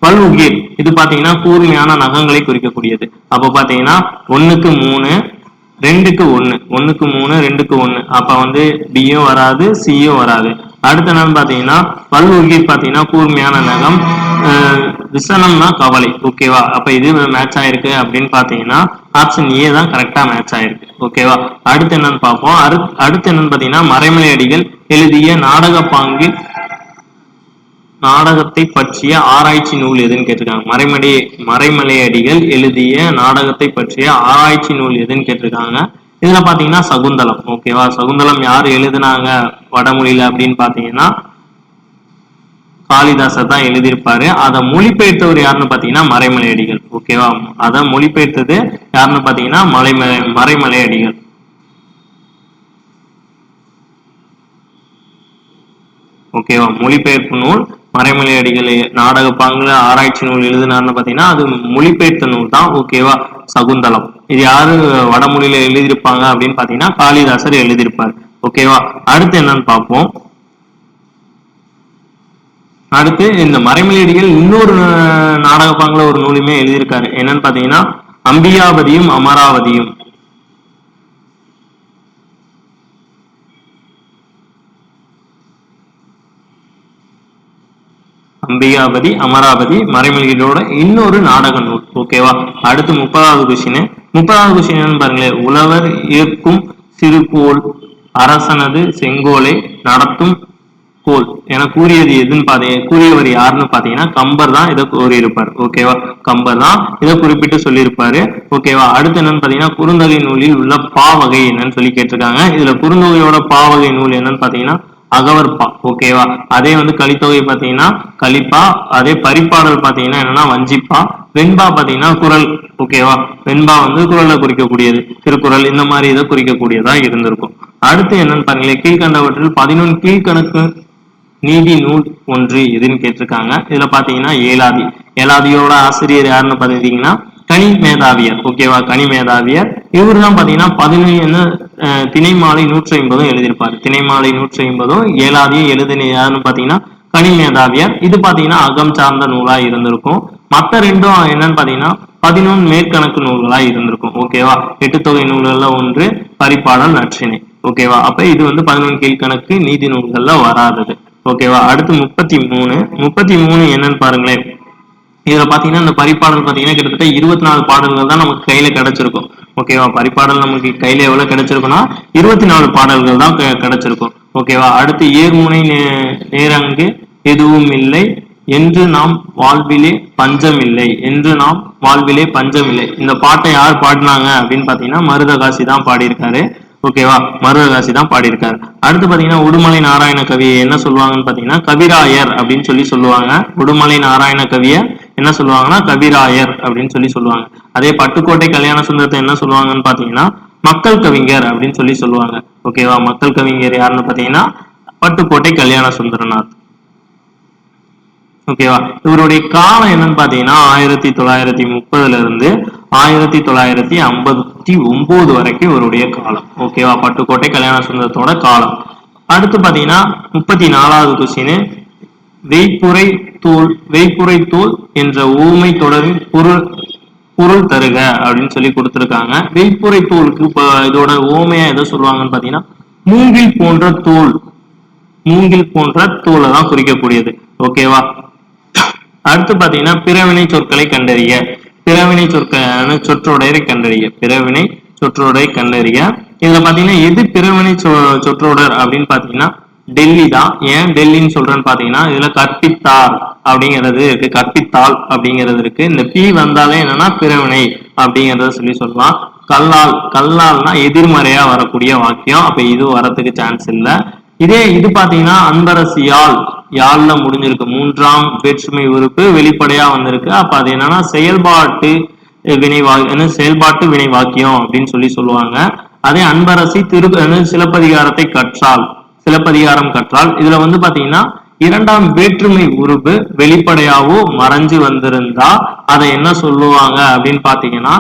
A: பல்உகிர் இது பாத்தீங்கன்னா கூர்மையான நகங்களை குறிக்கக்கூடியது. அப்ப பாத்தீங்கன்னா 1க்கு 3, 2க்கு 1, 1க்கு 3, 2க்கு 1. அப்ப பியும் வராது, சியும் வராது. அடுத்து என்னன்னு பாத்தீங்கன்னா பல்உகிர் பாத்தீங்கன்னா கூர்மையான நகம், விசனம்னா கவலை. ஓகேவா, அப்ப இது மேட்ச் ஆயிருக்கு அப்படின்னு பாத்தீங்கன்னா ஆப்ஷன் ஏ தான் கரெக்டா மேட்ச் ஆயிருக்கு. ஓகேவா, அடுத்து என்னன்னு பார்ப்போம். அடுத்து என்னன்னு பாத்தீங்கன்னா மறைமலை அடிகள் எழுதிய நாடகத்தை பற்றிய ஆராய்ச்சி நூல் எதுன்னு கேட்டிருக்காங்க. மறைமலை அடிகள் எழுதிய நாடகத்தை பற்றிய ஆராய்ச்சி நூல் எதுன்னு கேட்டிருக்காங்க. இதுல பாத்தீங்கன்னா சகுந்தலம். ஓகேவா, சகுந்தலம் யாரு எழுதினாங்க வடமொழியில அப்படின்னு பாத்தீங்கன்னா காளிதாசர் தான் எழுதியிருப்பாரு. அதை மொழிபெயர்த்தவர் யாருன்னு பாத்தீங்கன்னா மறைமலை அடிகள். ஓகேவா, அதை மொழிபெயர்த்தது யாருன்னு பாத்தீங்கன்னா மறைமலை அடிகள். ஓகேவா, மொழிபெயர்ப்பு நூல் மறைமலை அடிகள் நாடக பாங்குல ஆராய்ச்சி நூல் எழுதினார்னு பாத்தீங்கன்னா அது மொழிபெயர்த்த நூல் தான். ஓகேவா, சகுந்தலம் இது யாரு வடமொழியில எழுதியிருப்பாங்க அப்படின்னு பாத்தீங்கன்னா காளிதாசர் எழுதியிருப்பார். ஓகேவா, அடுத்து என்னன்னு பார்ப்போம். அடுத்து இந்த மறைமலை அடிகள் இன்னொரு நாடக பாங்குல ஒரு நூலுமே எழுதியிருக்காரு. என்னன்னு பாத்தீங்கன்னா அம்பிகாபதியும் அமராவதியும். அம்பிகாபதி அமராவதி மறைமொழிகளோட இன்னொரு நாடக நூல். ஓகேவா, அடுத்து 30வது கொஸ்டின். 30வது கொஸ்டின் என்னன்னு பாருங்களேன். உழவர் ஏற்கும் சிறுகோள் அரசனது செங்கோலை நடத்தும் கோல் என கூறியது எதுன்னு கூறியவர் யாருன்னு பாத்தீங்கன்னா கம்பர் தான் இதை கூறியிருப்பார். ஓகேவா, கம்பர் தான் இதை குறிப்பிட்டு சொல்லியிருப்பாரு. ஓகேவா, அடுத்து என்னன்னு பாத்தீங்கன்னா குறுந்தொகை நூலில் உள்ள பாவகை என்னன்னு சொல்லி கேட்டிருக்காங்க. இதுல குறுந்தொகையோட பாவகை நூல் என்னன்னு பாத்தீங்கன்னா அகவற்பா. ஓகேவா, அதே கலித்தொகை பாத்தீங்கன்னா கலிப்பா. அதே பரிப்பாடல் பாத்தீங்கன்னா என்னன்னா வஞ்சிப்பா. வெண்பா பாத்தீங்கன்னா குரல். ஓகேவா, வெண்பா குரலை குறிக்கக்கூடியது. திருக்குறள் இந்த மாதிரி இதை குறிக்கக்கூடியதா இருந்திருக்கும். அடுத்து என்னன்னு பாருங்களேன். கீழ்கண்டவற்றில் 11 கீழ்கணக்கு நீதி நூல் ஒன்று எதுன்னு கேட்டிருக்காங்க. இதுல பாத்தீங்கன்னா ஏலாதியோட ஆசிரியர் யாருன்னு பாத்தீங்கன்னா கனி மேதாவியர். ஓகேவா, கனி மேதாவியர் இவர் தான் பாத்தீங்கன்னா 11 திணைமாலை 150 எழுதியிருப்பாரு. திணைமாலை 150 ஏலாதியை எழுதின யாருன்னு பாத்தீங்கன்னா கனிமேதாவியர். இது பாத்தீங்கன்னா அகம் சார்ந்த நூலா இருந்திருக்கும். மத்த ரெண்டும் என்னன்னு பாத்தீங்கன்னா 11 மேற்கணக்கு நூல்களா இருந்திருக்கும். ஓகேவா, 8 தொகை நூல்கள்ல ஒன்று, பரிபாடல், நற்றிணை. ஓகேவா, அப்ப இது வந்து 11 கீழ்கணக்கு நீதி நூல்கள்ல வராதது. ஓகேவா, அடுத்து 33 என்னன்னு பாருங்களேன். இதுல பாத்தீங்கன்னா இந்த பரிபாடல் பாத்தீங்கன்னா கிட்டத்தட்ட 24 பாடல்கள் தான் நமக்கு கையில கிடைச்சிருக்கும். ஓகேவா, பரிபாடல் நமக்கு கையில எவ்வளவு கிடைச்சிருக்கும்னா 24 பாடல்கள் தான் கிடைச்சிருக்கும். ஓகேவா, அடுத்து ஏர்முனை நேரங்கு எதுவும் இல்லை என்று நாம் வாழ்விலே பஞ்சம் இல்லை, என்று நாம் வாழ்விலே பஞ்சம் இல்லை. இந்த பாட்டை யார் பாடினாங்க அப்படின்னு பாத்தீங்கன்னா மருதகாசி தான் பாடியிருக்காரு. ஓகேவா, மருதகாசி தான் பாடியிருக்காரு. அடுத்து பாத்தீங்கன்னா உடுமலை நாராயண கவியை என்ன சொல்லுவாங்கன்னு பாத்தீங்கன்னா கவிராயர் அப்படின்னு சொல்லுவாங்க. உடுமலை நாராயண கவிய என்ன சொல்லுவாங்கன்னா கவிராயர் அப்படின்னு சொல்லுவாங்க. அதே பட்டுக்கோட்டை கல்யாண சுந்தரத்தை என்ன சொல்லுவாங்கன்னு பாத்தீங்கன்னா மக்கள் கவிஞர் அப்படின்னு சொல்லுவாங்க. ஓகேவா, மக்கள் கவிஞர் யாருன்னு பாத்தீங்கன்னா பட்டுக்கோட்டை கல்யாண சுந்தரனார். ஓகேவா, இவருடைய காலம் என்னன்னு பாத்தீங்கன்னா 1930 இருந்து 1959 வரைக்கும் இவருடைய காலம். ஓகேவா, பட்டுக்கோட்டை கல்யாண சுந்தரத்தோட காலம். அடுத்து பாத்தீங்கன்னா 34வது கொஸ்டின், வெய்ப்புரை தோல் என்ற ஊமை தொடரின் பொருள் தருக அப்படின்னு கொடுத்திருக்காங்க. வெய்ப்புரை தோலுக்கு இதோட ஊமையா எதை சொல்லுவாங்கன்னு பாத்தீங்கன்னா மூங்கில் போன்ற தோலை தான் குறிக்கக்கூடியது. ஓகேவா, அடுத்து பாத்தீங்கன்னா பிறவினை சொற்களை கண்டறிய. பிறவினை சொற்றொடரை கண்டறிய. இதுல பாத்தீங்கன்னா எது பிறவினை சொற்றொடர் அப்படின்னு பாத்தீங்கன்னா டெல்லி தான். ஏன் டெல்லின்னு சொல்றேன்னு பாத்தீங்கன்னா இதுல கற்பித்தார் அப்படிங்கிறது இருக்கு, கற்பித்தால் அப்படிங்கிறது இருக்கு. இந்த பி வந்தாலே என்னன்னா பிறவினை அப்படிங்கறத சொல்லலாம். கல்லால்னா எதிர்மறையா வரக்கூடிய வாக்கியம், அப்ப இது வரதுக்கு சான்ஸ் இல்லை. இது பாத்தீங்கன்னா அன்பரசியால், யாழ்ல முடிஞ்சிருக்கு, 3ஆம் வேற்றுமை உறுப்பு வெளிப்படையா வந்திருக்கு. அப்ப அது என்னன்னா செயல்பாட்டு வினை வாக்கியம் அப்படின்னு சொல்லுவாங்க. அதே அன்பரசி சிலப்பதிகாரம் கற்றால் இதுல வந்து பாத்தீங்கன்னா 2ஆம் வேற்றுமை உறுப்பு வெளிப்படையாவோ மறைஞ்சு வந்திருந்தா அதை என்ன சொல்லுவாங்க அப்படின்னு பாத்தீங்கன்னா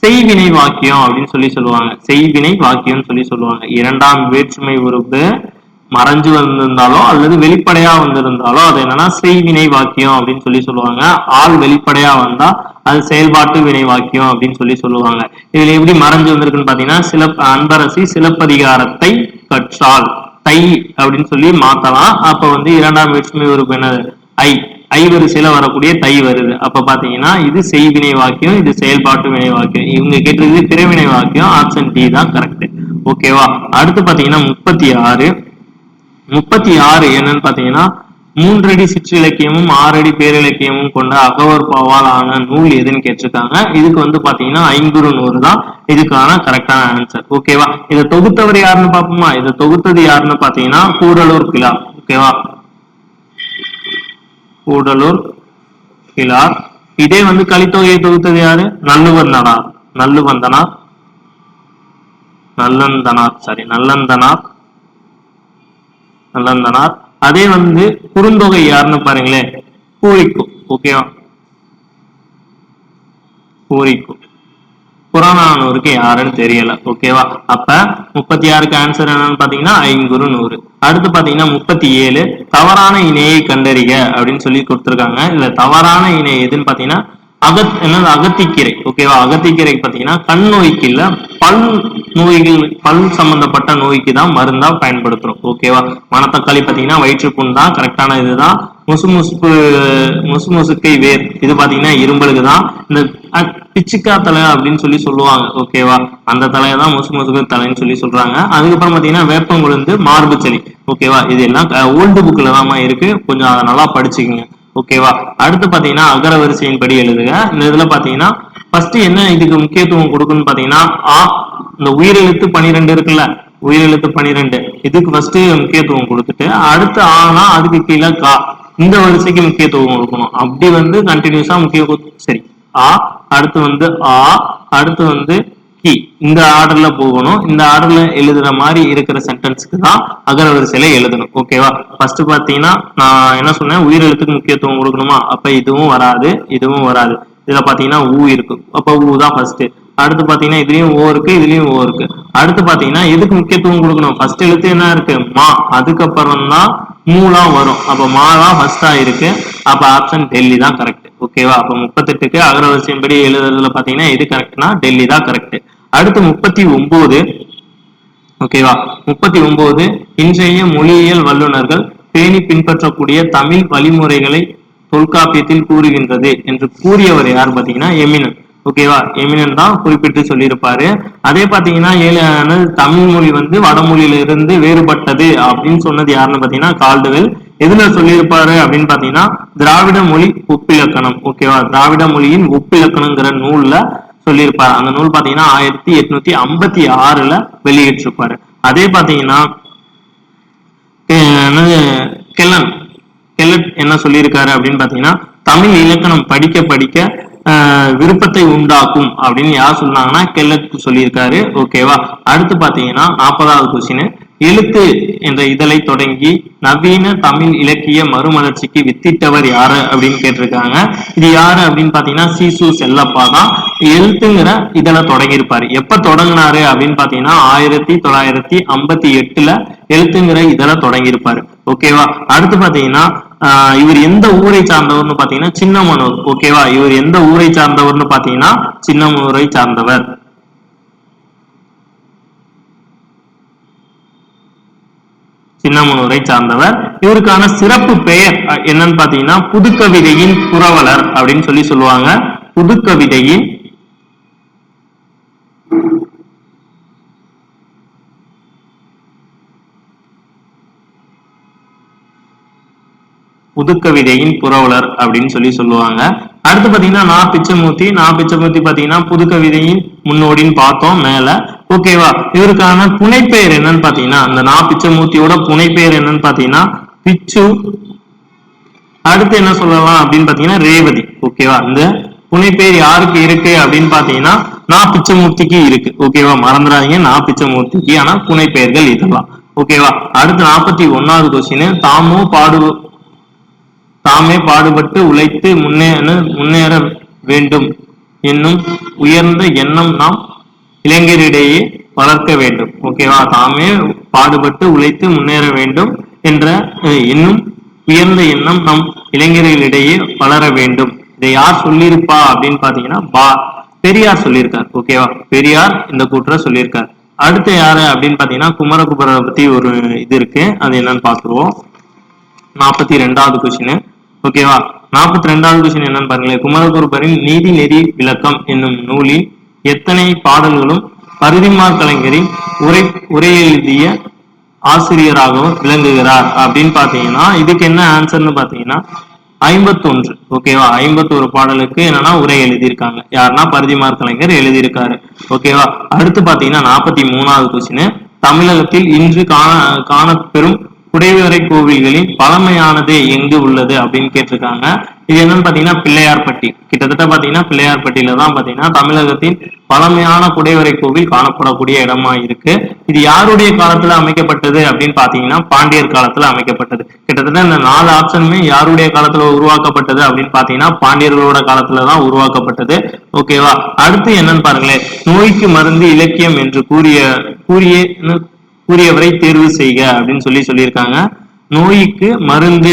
A: செய்வினை வாக்கியம் அப்படின்னு சொல்லுவாங்க. செய்வினை வாக்கியம் சொல்லுவாங்க. 2ஆம் வேற்றுமை உறுப்பு மறைஞ்சு வந்திருந்தாலோ அல்லது வெளிப்படையா வந்திருந்தாலோ அது என்னன்னா செய்வினை வாக்கியம் அப்படின்னு சொல்லுவாங்க. ஆள் வெளிப்படையா வந்தா அது செயல்பாட்டு வினை வாக்கியம் அப்படின்னு சொல்லுவாங்க. இதுல எப்படி மறைஞ்சு வந்திருக்குன்னு பாத்தீங்கன்னா அன்பரசி சிலப்பதிகாரத்தை கற்றால் தை அப்படின்னு மாத்தலாம். அப்ப வந்து 2ஆம் வேற்றுமை உறுப்பு என்னது ஐ வரிசையில வரக்கூடிய தை வருது. அப்ப பாத்தீங்கன்னா இது செய்வினை வாக்கியம், இது செயல்பாட்டு வினை வாக்கியம். இவங்க கேட்டிருக்கிறது பிறவினை வாக்கியம். ஆப்ஷன் டி தான் கரெக்ட். ஓகேவா, அடுத்து பாத்தீங்கன்னா 36 என்னன்னு பாத்தீங்கன்னா 3 அடி சிற்றிலக்கியமும் 6 அடி பேரிலக்கியமும் கொண்ட அகவர் பாவால் ஆன நூல் எதுன்னு கேட்டிருக்காங்க. இதுக்கு வந்து பாத்தீங்கன்னா ஐங்குறு நூறு தான் இதுக்கான கரெக்டான ஆன்சர். ஓகேவா, இதை தொகுத்தவர் யாருன்னு பாப்போமா. இதை தொகுத்தது யாருன்னு பாத்தீங்கன்னா கூடலூர் கிழார். ஓகேவா, கூடலூர் கிழார். இதே வந்து கலித்தொகையை தொகுத்தது யாரு? நல்லந்தனார். அதே வந்து குறுந்தொகை யாருன்னு பாருங்களேன், பூரிக்கு. ஓகேவா, பூரிக்கு. புறநானூறுக்கு யாருன்னு தெரியல. ஓகேவா, அப்ப 36க்கு ஆன்சர் என்னன்னு பாத்தீங்கன்னா ஐங்குறு நூறு. அடுத்து பாத்தீங்கன்னா 37 தவறான இணையை கண்டறிக அப்படின்னு கொடுத்திருக்காங்க. இதுல தவறான இணை எதுன்னு பாத்தீங்கன்னா அகத்திக்கீரை. ஓகேவா, அகத்திக்கீரை பாத்தீங்கன்னா கண் நோய்க்கு இல்ல பல் சம்பந்தப்பட்ட நோய்க்கு தான் மருந்தா பயன்படுத்துறோம். ஓகேவா, மணத்தக்காளி பாத்தீங்கன்னா வயிற்றுப்புண் தான் கரெக்டான இதுதான். முசுமுசுக்கை வேர் இது பாத்தீங்கன்னா இரும்பலுக்கு தான். இந்த பிச்சுக்கா தலை அப்படின்னு சொல்லுவாங்க. ஓகேவா, அந்த தலையை தான் முசுமுசுக்கு தலைன்னு சொல்றாங்க. அதுக்கப்புறம் பாத்தீங்கன்னா வேப்பங்குழுந்து மார்பு சளி. ஓகேவா, இது எல்லாம் ஓல்டு புக்ல தான் இருக்கு, கொஞ்சம் அதை நல்லா படிச்சுக்கோங்க. ஓகேவா, அடுத்து பாத்தீங்கன்னா அகர வரிசையின் படி எழுதுக. இந்த இதுல பாத்தீங்கன்னா ஃபர்ஸ்ட் என்ன இதுக்கு முக்கியத்துவம் கொடுக்குன்னு பாத்தீங்கன்னா இந்த உயிரெழுத்து 12 இருக்குல்ல, உயிரெழுத்து 12 இதுக்கு ஃபர்ஸ்ட் முக்கியத்துவம் கொடுத்துட்டு அடுத்து ஆனா அதுக்கு கீழே கா, இந்த வரிசைக்கு முக்கியத்துவம் கொடுக்கணும். அப்படி வந்து கண்டினியூஸா சரி, அடுத்து வந்து அடுத்து வந்து கி, இந்த ஆர்டர்ல போகணும். இந்த ஆர்டர்ல எழுதுற மாதிரி இருக்கிற சென்டென்ஸ்க்கு தான் அகர வரிசையில எழுதணும். ஓகேவா, ஃபர்ஸ்ட் பாத்தீங்கன்னா நான் என்ன சொன்னேன், உயிரெழுத்துக்கு முக்கியத்துவம் கொடுக்கணுமா, அப்ப இதுவும் வராது. இதுல பாத்தீங்கன்னா ஊ இருக்கு, அப்ப ஊ தான் ஃபர்ஸ்ட். அடுத்து பாத்தீங்கன்னா இதுலயும் ஓ இருக்கு, இதுலயும் ஓ இருக்கு. அடுத்து பாத்தீங்கன்னா எதுக்கு முக்கியத்துவம் கொடுக்கணும், ஃபர்ஸ்ட் எழுத்து என்ன இருக்கு மா, அதுக்கப்புறம் தான் மூலாம் வரும். அப்ப மாலாம் ஃபர்ஸ்டா இருக்கு. அப்ப ஆப்ஷன் டெல்லி தான் கரெக்ட். ஓகேவா? அப்ப 38க்கு அகரவரிசையின்படி எழுதுறதுல பாத்தீங்கன்னா எது கரெக்ட்னா டெல்லி தான் கரெக்ட். அடுத்து 39. ஓகேவா? 39 இன்றைய மொழியியல் வல்லுநர்கள் பேணி பின்பற்றக்கூடிய தமிழ் வழிமுறைகளை தொல்காப்பியத்தில் கூறுகின்றது என்று கூறியவர் யார் பாத்தீங்கன்னா எமினன். ஓகேவா? எமினன் தான் குறிப்பிட்டு சொல்லியிருப்பாரு. அதே பாத்தீங்கன்னா தமிழ் மொழி வந்து வடமொழியில இருந்து வேறுபட்டது அப்படின்னு சொன்னது யாருன்னு பாத்தீங்கன்னா கால்டுவெல். எதுல சொல்லியிருப்பாரு அப்படின்னு பாத்தீங்கன்னா திராவிட மொழி ஒப்பிலக்கணம். ஓகேவா? திராவிட மொழியின் ஒப்பிலக்கணங்கிற நூல்ல சொல்லியிருப்பாரு. அந்த நூல் பாத்தீங்கன்னா 1856ல வெளியிட்டிருப்பாரு. அதே பாத்தீங்கன்னா கெல்லன் கெல்லட் என்ன சொல்லியிருக்காரு அப்படின்னு பாத்தீங்கன்னா தமிழ் இலக்கணம் படிக்க படிக்க விருப்பத்தை உண்டாக்கும் அப்படின்னு யார் சொன்னாங்கன்னா கெல்லட் சொல்லியிருக்காரு. ஓகேவா? அடுத்து பாத்தீங்கன்னா 40வது கொஸ்டின், எழுத்து என்ற இதழை தொடங்கி நவீன தமிழ் இலக்கிய மறுமலர்ச்சிக்கு வித்திட்டவர் யாரு அப்படின்னு கேட்டிருக்காங்க. இது யாரு அப்படின்னு பாத்தீங்கன்னா சீசு செல்லப்பா தான் எழுத்துங்கிற இதழை தொடங்கியிருப்பாரு. எப்ப தொடங்கினாரு அப்படின்னு பாத்தீங்கன்னா 1958ல எழுத்துங்கிற இதழை தொடங்கியிருப்பாரு. ஓகேவா? அடுத்து பாத்தீங்கன்னா இவர் எந்த ஊரை சார்ந்தவர்னு பாத்தீங்கன்னா சின்னமனூர். ஓகேவா? இவர் எந்த ஊரை சார்ந்தவர்னு பாத்தீங்கன்னா சின்னமனூரை சார்ந்தவர். சின்னமனூரை சார்ந்தவர். இவருக்கான சிறப்பு பெயர் என்னன்னு பாத்தீங்கன்னா புதுக்கவிதையின் புரவலர் அப்படின்னு சொல்லி சொல்லுவாங்க. புதுக்கவிதையின் புதுக்கவிதையின் புரவலர் அப்படின்னு சொல்லி சொல்லுவாங்க. அடுத்து பாத்தீங்கன்னா நான் பிச்சமூர்த்தி பாத்தீங்கன்னா புதுக்கவிதையின் முன்னோடின்னு பார்த்தோம் மேல. ஓகேவா? இவருக்கான புனைப்பெயர் என்னன்னு பாத்தீங்கன்னா அந்த பிச்சமூர்த்தியோட புனைப்பெயர் என்னன்னு பாத்தீங்கன்னா பிச்சு. அடுத்து என்ன சொல்லலாம் அப்படின்னு பாத்தீங்கன்னா ரேவதி. ஓகேவா? இந்த புனைப்பெயர் யாருக்கு இருக்கு அப்படின்னு பாத்தீங்கன்னா பிச்சமூர்த்திக்கு இருக்கு. ஓகேவா? மறந்துடாதீங்க பிச்சமூர்த்திக்கு. ஆனா புனைப்பெயர்கள் இதெல்லாம். ஓகேவா? அடுத்து 41வது கொஸ்டின், தாமே பாடுபட்டு உழைத்து முன்னேற வேண்டும் என்னும் உயர்ந்த எண்ணம் நாம் இளைஞரிடையே வளர்க்க வேண்டும். ஓகேவா? தாமே பாடுபட்டு உழைத்து முன்னேற வேண்டும் என்ற இன்னும் உயர்ந்த எண்ணம் நம் இளைஞர்களிடையே வளர வேண்டும். இதை யார் சொல்லியிருப்பா அப்படின்னு பாத்தீங்கன்னா பெரியார் சொல்லியிருக்கார். ஓகேவா? பெரியார் இந்த கூற்றை சொல்லியிருக்கார். அடுத்து யாரு அப்படின்னு பாத்தீங்கன்னா குமரகுபரை பத்தி ஒரு இது இருக்கு, அது என்னன்னு பாத்துருவோம். 42வது கொஸ்டின். ஓகேவா? 42வது கொஸ்டின் என்னன்னு பாருங்களேன். குமரகுருபரின் நீதி நெறி விளக்கம் என்னும் நூலில் எத்தனை பாடல்களும் பரிதிமார் கலைஞரின் உரை எழுதிய ஆசிரியராகவும் விளங்குகிறார் அப்படின்னு பாத்தீங்கன்னா இதுக்கு என்ன ஆன்சர்னு பாத்தீங்கன்னா 51. ஓகேவா? 51 பாடலுக்கு என்னன்னா உரை எழுதியிருக்காங்க. யாருன்னா பரிதிமார் கலைஞர் எழுதியிருக்காரு. ஓகேவா? அடுத்து பாத்தீங்கன்னா 43வது கொஸ்டின், தமிழகத்தில் இன்று காணப்பெறும் குடைவரை கோவில்களின் பழமையானது எங்கு உள்ளது அப்படின்னு கேட்டிருக்காங்க. இது என்னன்னு பாத்தீங்கன்னா பிள்ளையார்பட்டி. கிட்டத்தட்ட பாத்தீங்கன்னா பிள்ளையார்பட்டியில தான் பாத்தீங்கன்னா தமிழகத்தின் பழமையான குடைவரை கோவில் காணப்படக்கூடிய இடமா இருக்கு. இது யாருடைய காலத்துல அமைக்கப்பட்டது அப்படின்னு பாத்தீங்கன்னா பாண்டியர் காலத்துல அமைக்கப்பட்டது. கிட்டத்தட்ட இந்த 4 ஆப்ஷனுமே யாருடைய காலத்துல உருவாக்கப்பட்டது அப்படின்னு பாத்தீங்கன்னா பாண்டியர்களோட காலத்துலதான் உருவாக்கப்பட்டது. ஓகேவா? அடுத்து என்னன்னு பாருங்களேன். நோய்க்கு மருந்து இலக்கியம் என்று கூறியவரை தேர்வு செய்க அப்படின்னு சொல்லியிருக்காங்க. நோய்க்கு மருந்து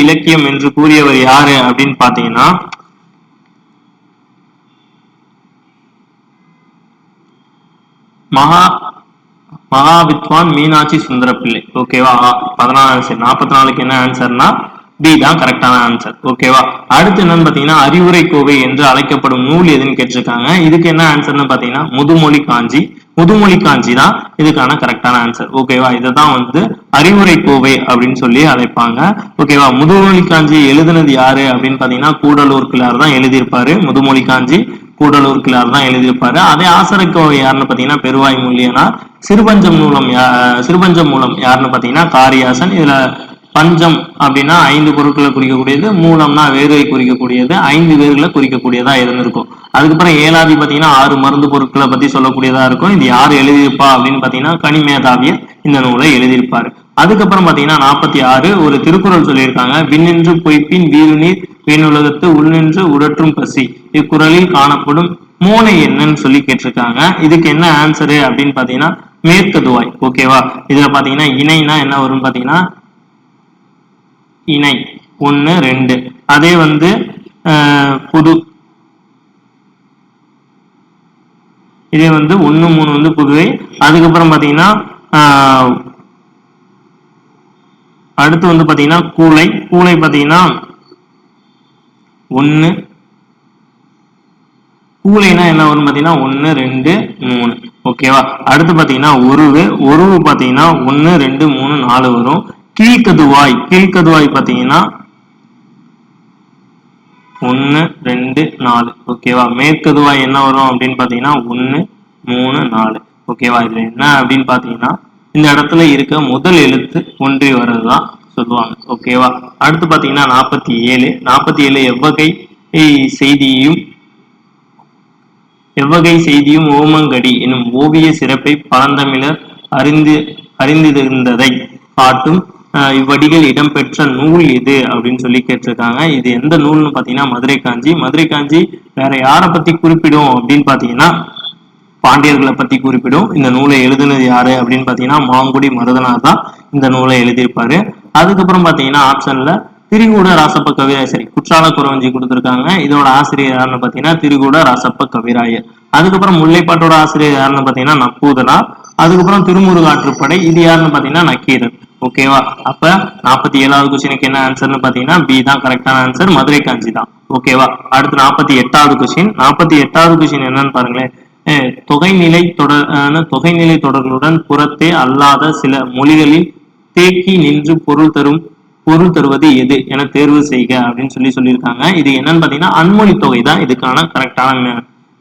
A: இலக்கியம் என்று கூறியவர் யாரு அப்படின்னு பாத்தீங்கன்னா மகாவித்வான் மீனாட்சி சுந்தரப்பிள்ளை. ஓகேவா? 44க்கு என்ன ஆன்சர்னா பி தான் கரெக்டான ஆன்சர். ஓகேவா? அடுத்து என்னன்னு பாத்தீங்கன்னா அறிவுரை கோவை என்று அழைக்கப்படும் நூல் எதுன்னு கேட்டிருக்காங்க. இதுக்கு என்ன ஆன்சர்னு பாத்தீங்கன்னா முதுமொழி காஞ்சி தான் இதுக்கான கரெக்டான ஆன்சர். ஓகேவா? இதுதான் அறிவுரை கோவை அப்படின்னு சொல்லி அழைப்பாங்க. ஓகேவா? முதுமொழி காஞ்சி எழுதுனது யாரு அப்படின்னு பாத்தீங்கன்னா கூடலூர் கிழார் தான் எழுதியிருப்பாரு. முதுமொழி காஞ்சி கூடலூர் கிழார் தான் எழுதியிருப்பாரு. அதே ஆசரக்கோவை யாருன்னு பாத்தீங்கன்னா பெருவாய் மூலியனார். சிறுபஞ்சம் மூலம் யாருன்னு பாத்தீங்கன்னா காரியாசன். இதுல பஞ்சம் அப்படின்னா 5 பொருட்களை குறிக்கக்கூடியது, மூலம்னா வேர்வை குறிக்கக்கூடியது, 5 வேர்களை குறிக்கக்கூடியதா இருந்திருக்கும். அதுக்கப்புறம் 7வது பாத்தீங்கன்னா 6 மருந்து பொருட்களை பத்தி சொல்லக்கூடியதா இருக்கும். இது யார் எழுதியிருப்பா அப்படின்னு பாத்தீங்கன்னா கனிமேதாவியர் இந்த நூலை எழுதியிருப்பாரு. அதுக்கப்புறம் பாத்தீங்கன்னா 46 ஒரு திருக்குறள் சொல்லியிருக்காங்க. விண்ணின்று பொய்ப்பின் வீறுநீர் வீணுலகத்து உள்நின்று உடற்றும் பசி இக்குறளில் காணப்படும் மோனை என்னன்னு சொல்லி கேட்டிருக்காங்க. இதுக்கு என்ன ஆன்சரு அப்படின்னு பாத்தீங்கன்னா மேற்கதுவாய். ஓகேவா, இதுல பாத்தீங்கன்னா இணைனா என்ன வரும் பாத்தீங்கன்னா இணை 1 2. அதே வந்து புது, இதே வந்து 1 3 வந்து புதுவை. அதுக்கப்புறம் பாத்தீங்கன்னா அடுத்து வந்து பாத்தீங்கன்னா கூளை. கூளை பாத்தீங்கன்னா 1. கூளைனா என்ன வரும் பாத்தீங்கன்னா 1 2 3. ஓகேவா, அடுத்து பாத்தீங்கன்னா ஒருவு. ஒருவு பாத்தீங்கன்னா 1 2 3 4 வரும். கீழ்கதுவாய். கீழ்கதுவாய் பாத்தீங்கன்னா 1 2 4. ஓகேவா, மேற்கதுவாய் என்ன வரும் அப்படின்னு பாத்தீங்கன்னா 1 3 4. ஓகேவா, இதுல என்ன அப்படின்னு பாத்தீங்கன்னா இந்த இடத்துல இருக்க முதல் எழுத்து ஒன்றி வர்றதுதான் சொல்லுவாங்க. ஓகேவா, அடுத்து பாத்தீங்கன்னா 47. 47 எவ்வகை செய்தியும் ஓமங்கடி எனும் ஓவிய சிறப்பை பழந்தமிழர் அறிந்திருந்ததை காட்டும் இவ்வடிகள் இடம்பெற்ற நூல் எது அப்படின்னு சொல்லி கேட்டிருக்காங்க. இது எந்த நூல்னு பாத்தீங்கன்னா மதுரை காஞ்சி. மதுரை காஞ்சி வேற யாரை பத்தி குறிப்பிடும் அப்படின்னு பாத்தீங்கன்னா பாண்டியர்களை பத்தி குறிப்பிடும். இந்த நூலை எழுதுனது யாரு அப்படின்னு பாத்தீங்கன்னா மாங்குடி மருதனார் தான் இந்த நூலை எழுதியிருப்பாரு. அதுக்கப்புறம் பாத்தீங்கன்னா ஆப்ஷன்ல திரிகூட ராசப்ப கவிராயர், குற்றால குறவஞ்சி கொடுத்திருக்காங்க. இதோட ஆசிரியர் யாருன்னு பாத்தீங்கன்னா திரிகூட ராசப்ப கவிராயர். அதுக்கப்புறம் முல்லைப்பாட்டோட ஆசிரியர் யாருன்னு பாத்தீங்கன்னா நப்பூதனார். அதுக்கப்புறம் திருமுருகாற்றுப்படை, இது யாருன்னு பாத்தீங்கன்னா நக்கீரன். ஓகேவா, அப்ப 47வது கொஸ்டினுக்கு என்ன ஆன்சர்னு பாத்தீங்கன்னா பி தான் கரெக்டான ஆன்சர், மதுரை காஞ்சி தான். ஓகேவா, அடுத்து 48வது கொஸ்டின். 48வது கொஸ்டின் என்னன்னு பாருங்களேன். தொகைநிலை தொடர்களுடன் புறத்தே அல்லாத சில மொழிகளில் தேக்கி நின்று பொருள் தருவது எது என தேர்வு செய்க அப்படின்னு சொல்லியிருக்காங்க. இது என்னன்னு பாத்தீங்கன்னா அன்மொழி தொகை தான் இதுக்கான கரெக்டான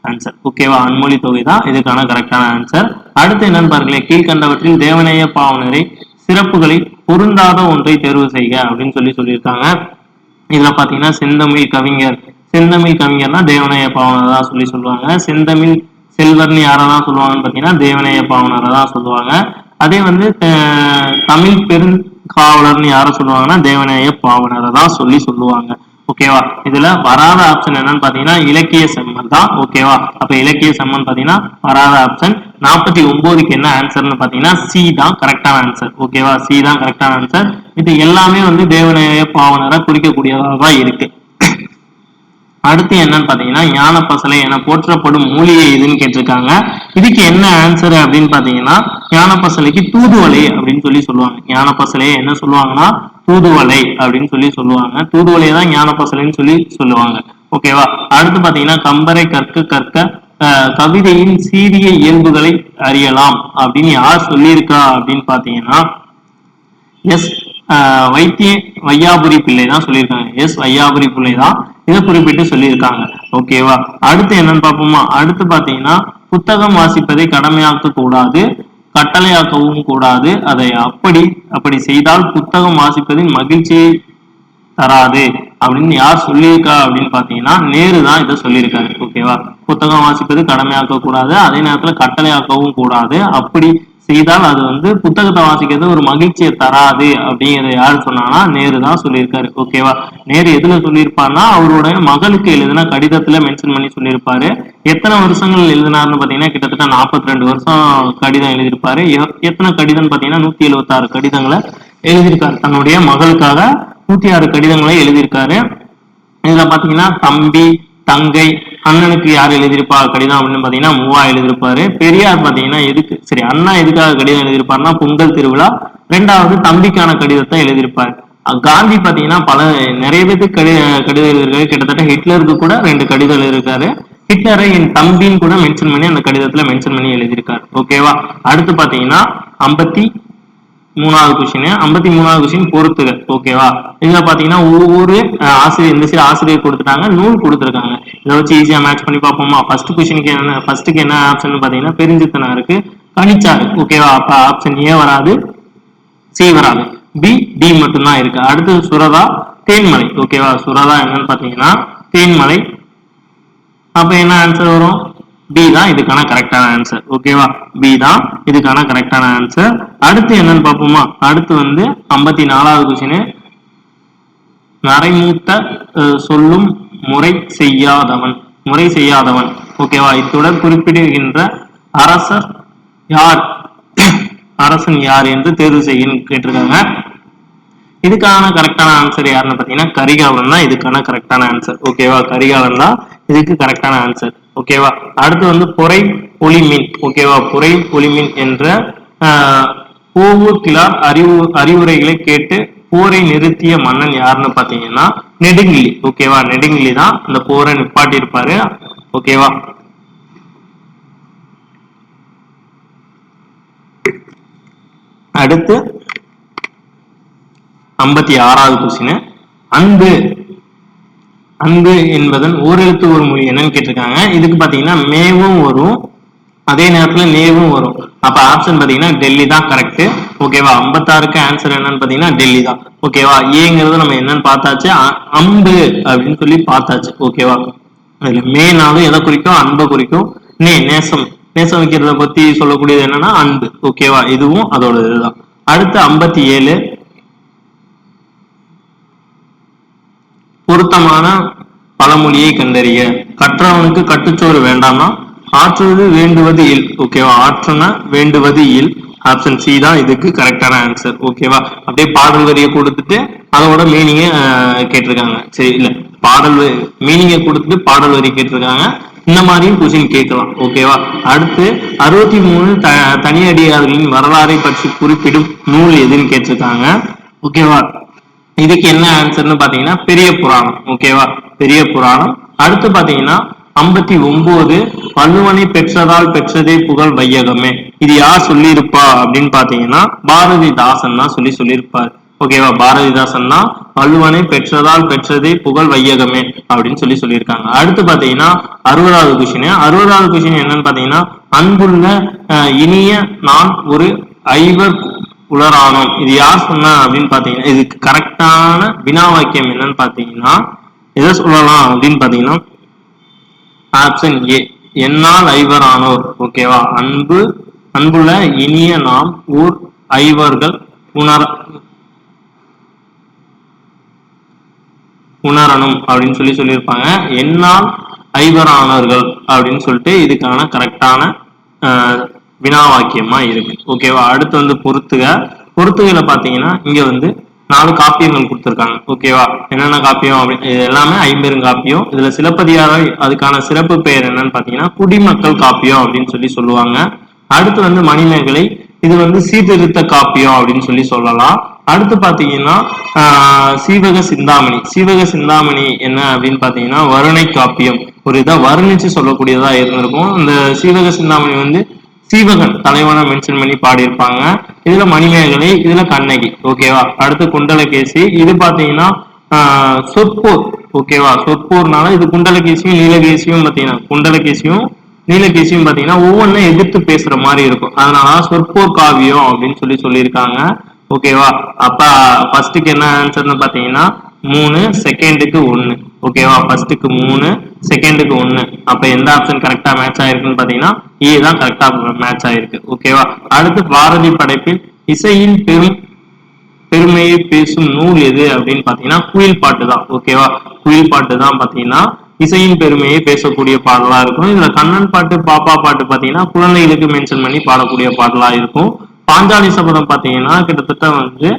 A: ஆன்சர். ஓகேவா, அன்மொழி தொகை தான் இதுக்கான கரெக்டான ஆன்சர். அடுத்து என்னன்னு பாருங்களேன், கீழ்கண்டவற்றில் தேவநேய பாவனரை சிறப்புகளை பொருந்தாத ஒன்றை தேர்வு செய்க அப்படின்னு சொல்லியிருக்காங்க. இதுல பாத்தீங்கன்னா செந்தமிழ் கவிஞர். செந்தமிழ் கவிஞர்னா தேவநேய பாவனர் தான் சொல்லுவாங்க. செந்தமிழ் செல்வர்னு யாரெல்லாம் சொல்லுவாங்கன்னு பாத்தீங்கன்னா தேவநேய பாவனரை தான் சொல்லுவாங்க. அதே வந்து தமிழ் பெருங்காவலர்னு யார சொல்லுவாங்கன்னா தேவநேய பாவனரை தான் சொல்லுவாங்க. ஓகேவா, இதுல வராத ஆப்ஷன் என்னன்னு பாத்தீங்கன்னா இலக்கிய செம்மன் தான். ஓகேவா, அப்ப இலக்கிய செம்மன் பாத்தீங்கன்னா வராத ஆப்ஷன். 49க்கு என்ன ஆன்சர்னு பாத்தீங்கன்னா சி தான் கரெக்டான ஆன்சர். ஓகேவா, சி தான் கரெக்டான ஆன்சர். இது எல்லாமே வந்து தேவநேய பாவனரை குறிக்கக்கூடியதாக தான் இருக்கு. அடுத்து என்னன்னு பாத்தீங்கன்னா ஞானப்பசலை என போற்றப்படும் மூலிகை எதுன்னு கேட்டிருக்காங்க. இதுக்கு என்ன ஆன்சர் அப்படின்னு பாத்தீங்கன்னா ஞானப்பசலைக்கு தூதுவளை அப்படின்னு சொல்லுவாங்க. ஞானப்பசலையை என்ன சொல்லுவாங்கன்னா தூதுவளை அப்படின்னு சொல்லுவாங்க. தூதுவளையை தான் ஞானப்பசலைன்னு சொல்லுவாங்க. ஓகேவா, அடுத்து பாத்தீங்கன்னா கம்பரை கற்க கவிதையின் சீரிய இயல்புகளை அறியலாம் அப்படின்னு யார் சொல்லியிருக்கா அப்படின்னு பாத்தீங்கன்னா எஸ் வையாபுரி பிள்ளை தான் சொல்லியிருக்காங்க. எஸ் வையாபுரி பிள்ளை தான் இதை குறிப்பிட்டு சொல்லியிருக்காங்க. ஓகேவா, அடுத்து என்னன்னு பார்ப்போமா. அடுத்து பாத்தீங்கன்னா புத்தகம் வாசிப்பதை கடமையாக்க கூடாது, கட்டளையாக்கவும் கூடாது. அதை அப்படி செய்தால் புத்தகம் வாசிப்பதின் மகிழ்ச்சியை தராது அப்படின்னு யார் சொல்லியிருக்கா அப்படின்னு பாத்தீங்கன்னா நேரு தான் இதை சொல்லியிருக்காரு. ஓகேவா, புத்தகம் வாசிப்பது கடமையாக்க கூடாது, அதே நேரத்துல கட்டளையாக்கவும் கூடாது. அப்படி செய்தால் அது வந்து புத்தகத்தை வாசிக்கிறது ஒரு மகிழ்ச்சியை தராது அப்படிங்கிறத யாரு சொன்னாங்கன்னா நேரு தான் சொல்லியிருக்காரு. ஓகேவா, நேரு எதுல சொல்லியிருப்பாருன்னா அவருடைய மகளுக்கு எழுதின கடிதத்துல மென்ஷன் பண்ணி சொல்லியிருப்பாரு. எத்தனை வருஷங்கள் எழுதினாருன்னு பாத்தீங்கன்னா கிட்டத்தட்ட 42 வருஷம் கடிதம் எழுதியிருப்பாரு. எத்தனை கடிதம் பாத்தீங்கன்னா 176 கடிதங்களை எழுதியிருக்காரு. தன்னுடைய மகளுக்காக 106 கடிதங்களை எழுதியிருக்காரு. இதுல பாத்தீங்கன்னா தம்பி, தங்கை, அண்ணனுக்கு யார் எழுதியிருப்பா கடிதம் அப்படின்னு பாத்தீங்கன்னா மூவா எழுதியிருப்பாரு. பெரியார் பாத்தீங்கன்னா அண்ணா எதுக்காக கடிதம் எழுதியிருப்பாருன்னா பொங்கல் திருவிழா. 2வது தம்பிக்கான கடிதத்தை எழுதியிருப்பாரு. காந்தி பாத்தீங்கன்னா நிறைய பேருக்கு கடிதம் எழுதியிருக்காரு. கிட்டத்தட்ட ஹிட்லருக்கு கூட 2 கடிதம் எழுதியிருக்காரு. ஹிட்லரை என் தம்பின்னு கூட மென்ஷன் பண்ணி அந்த கடிதத்துல மென்ஷன் பண்ணி எழுதியிருக்காரு. ஓகேவா, அடுத்து பாத்தீங்கன்னா 53வது கொஸ்டின் பொறுத்துக. ஓகேவா, இதுல பாத்தீங்கன்னா ஒவ்வொரு ஆசிரியர் இந்த சைடு ஆசிரியர் கொடுத்துட்டாங்க, நூல் கொடுத்துருக்காங்க. இதை வச்சு ஈஸியா மேட்ச் பண்ணி பார்ப்போமா. ஃபர்ஸ்ட்டுக்கு என்ன ஆப்ஷன் பாத்தீங்கன்னா பெருஞ்சித்தனா இருக்கு, கனிச்சாறு. ஓகேவா, அப்ப ஆப்ஷன் ஏ வராது, சி வராது, பி டி மட்டும் தான் இருக்கு. அடுத்து சுரதா, தேன்மலை. ஓகேவா, சுரதா என்னன்னு பாத்தீங்கன்னா தேன்மலை. அப்ப என்ன ஆன்சர் வரும், பி தான் இதுக்கான கரெக்டான ஆன்சர். ஓகேவா, பி தான் இதுக்கான கரெக்டான ஆன்சர். அடுத்து என்னன்னு பார்ப்போமா. அடுத்து வந்து 54வது கொஸ்டின், நரைமூத்த சொல்லும் முறை செய்யாதவன். ஓகேவா, இத்துடன் குறிப்பிடுகின்ற அரசர் யார் அரசன் யார் என்று தேர்வு செய்யன்னு கேட்டிருக்காங்க. இதுக்கான கரெக்டான ஆன்சர் யாருன்னு பாத்தீங்கன்னா கரிகாலன் தான் இதுக்கான கரெக்டான ஆன்சர். ஓகேவா, கரிகாலன் தான் இதுக்கு கரெக்டான ஆன்சர். ஓகேவா, அடுத்து வந்து பொறை பொலிமின். ஓகேவா, பொறை பொலிமின் என்ற போவூர் கிழார் அறிவுரைகளை கேட்டு போரை நிறுத்திய மன்னன் யாருன்னு பாத்தீங்கன்னா நெடுங்கிலி. ஓகேவா, நெடுங்கிலி தான் இந்த போரை நிப்பாட்டி இருப்பாரு. ஓகேவா, அடுத்து 56வது கொஸ்டின். அன்பு அன்பு என்பதன் ஓரெழுத்து ஒரு மொழி என்னன்னு கேட்டிருக்காங்க. இதுக்கு பாத்தீங்கன்னா மேவும் வரும், அதே நேரத்துல நேவும் வரும். அப்ப ஆப்ஷன் பாத்தீங்கன்னா டெல்லி தான் கரெக்ட். ஓகேவா, 56க்கு ஆன்சர் என்னன்னு பாத்தீங்கன்னா டெல்லி தான். ஓகேவா, ஏங்கிறது நம்ம என்னன்னு பார்த்தாச்சு, அம்பு அப்படின்னு சொல்லி பார்த்தாச்சு. ஓகேவா, அதுல மேனாலும் எதை குறிக்கும், அன்பை குறிக்கும். நேசம், நேசம் வைக்கிறத பத்தி சொல்லக்கூடியது என்னன்னா அன்பு. ஓகேவா, இதுவும் அதோட இதுதான். அடுத்து 57, பொருத்தமான பழமொழியை கண்டறிய. கற்றவனுக்கு கட்டுச்சோறு வேண்டாமா, ஆற்றுவது வேண்டுவது இல். ஓகேவா, ஆற்றுனா வேண்டுவது இல். ஆப்ஷன் சி தான் இதுக்கு கரெக்டான ஆன்சர். ஓகேவா, அப்படியே பாடல் வரியை கொடுத்துட்டு அதோட மீனிங்க கேட்டிருக்காங்க. சரி, இல்ல பாடல் மீனிங்கை கொடுத்துட்டு பாடல் வரி கேட்டிருக்காங்க. இந்த மாதிரியும் கொஸ்டின் கேட்கலாம். ஓகேவா, அடுத்து 63 தனியடியார்களின் வரலாறை பற்றி குறிப்பிடும் நூல் எதுன்னு கேட்டிருக்காங்க. ஓகேவா, இதுக்கு என்ன ஆன்சர்னு பாத்தீங்கன்னா பெரிய புராணம். ஓகேவா, பெரிய புராணம். அடுத்து பாத்தீங்கன்னா 59, வள்ளுவனை பெற்றதால் பெற்றதே புகழ் வையகமே. இது யார் சொல்லியிருப்பா அப்படின்னு பாத்தீங்கன்னா பாரதிதாசன் தான் சொல்லியிருப்பார். ஓகேவா, பாரதிதாசன் தான் வள்ளுவனை பெற்றதால் பெற்றதே புகழ் வையகமே அப்படின்னு சொல்லியிருக்காங்க. அடுத்து பாத்தீங்கன்னா 60வது கொஸ்டின். 60வது கொஸ்டின் என்னன்னு பாத்தீங்கன்னா அன்புள்ள இனிய நான் ஒரு ஐவர் உலரானோம். இது யார் சொன்ன அப்படின்னு பாத்தீங்கன்னா இதுக்கு கரெக்டான வினா வாக்கியம் என்னன்னு பாத்தீங்கன்னா எதை சொல்லலாம் அப்படின்னு பாத்தீங்கன்னா ஆப்ஷன் ஏ, என்னால் ஐவரானோர். ஓகேவா, அன்புள்ள இனிய நாம் ஊர் ஐவர்கள் உணரணும் அப்படின்னு சொல்லியிருப்பாங்க. என்னால் ஐவரானவர்கள் அப்படின்னு சொல்லிட்டு இதுக்கான கரெக்டான வினா வாக்கியமா இருக்கு. ஓகேவா, அடுத்து வந்து பொறுத்துகளை பாத்தீங்கன்னா இங்க வந்து 4 காப்பியங்கள் கொடுத்திருக்காங்க. ஓகேவா, என்னென்ன காப்பியம் அப்படின்னு இது எல்லாமே 50 காப்பியம். இதுல சிலப்பதிகாரம் அதுக்கான சிறப்பு பெயர் என்னன்னு பாத்தீங்கன்னா குடிமக்கள் காப்பியம் அப்படின்னு சொல்லுவாங்க. அடுத்து வந்து மணிமேகலை, இது வந்து சீர்திருத்த காப்பியம் அப்படின்னு சொல்லலாம். அடுத்து பாத்தீங்கன்னா சீவக சிந்தாமணி என்ன அப்படின்னு பாத்தீங்கன்னா வருணை காப்பியம், ஒரு இதை வர்ணிச்சு சொல்லக்கூடியதா இருந்திருக்கும். இந்த சீவக சிந்தாமணி வந்து சீவகன் தலைவனை மென்ஷன் பண்ணி பாடியிருப்பாங்க. இதுல மணிமேகலை, இதுல கண்ணகி. ஓகேவா, அடுத்து குண்டலகேசி, இது பாத்தீங்கன்னா சொற்போர். ஓகேவா, சொற்போர்னால இது குண்டலகேசியும் நீலகேசியும் பாத்தீங்கன்னா நீலகேசியும் பாத்தீங்கன்னா ஒவ்வொன்றும் எதிர்த்து பேசுற மாதிரி இருக்கும். அதனால சொற்போர் காவியம் அப்படின்னு சொல்லியிருக்காங்க. ஓகேவா, அப்ப ஃபர்ஸ்டுக்கு என்ன ஆன்சர்னு பாத்தீங்கன்னா 3, செகண்டுக்கு 1. ஓகேவா, ஃபர்ஸ்டுக்கு 3, செகண்டுக்கு 1. அப்ப எந்த ஆப்ஷன் கரெக்டா மேட்ச் ஆயிருக்குன்னு பாத்தீங்கன்னா ஏ தான் கரெக்டா மேட்ச் ஆயிருக்கு. ஓகேவா, அடுத்து பாரதி படைப்பில் இசையின் பெருமையை பேசும் நூல் எது அப்படின்னு பாத்தீங்கன்னா குயில் பாட்டு தான். ஓகேவா, குயில் பாட்டு தான் பாத்தீங்கன்னா இசையின் பெருமையை பேசக்கூடிய பாடலா இருக்கும். இதுல கண்ணன் பாட்டு பாப்பா பாட்டு பாத்தீங்கன்னா குழந்தைகளுக்கு மென்ஷன் பண்ணி பாடக்கூடிய பாடலா இருக்கும். பாஞ்சாலி சபதம் பாத்தீங்கன்னா கிட்டத்தட்ட வந்து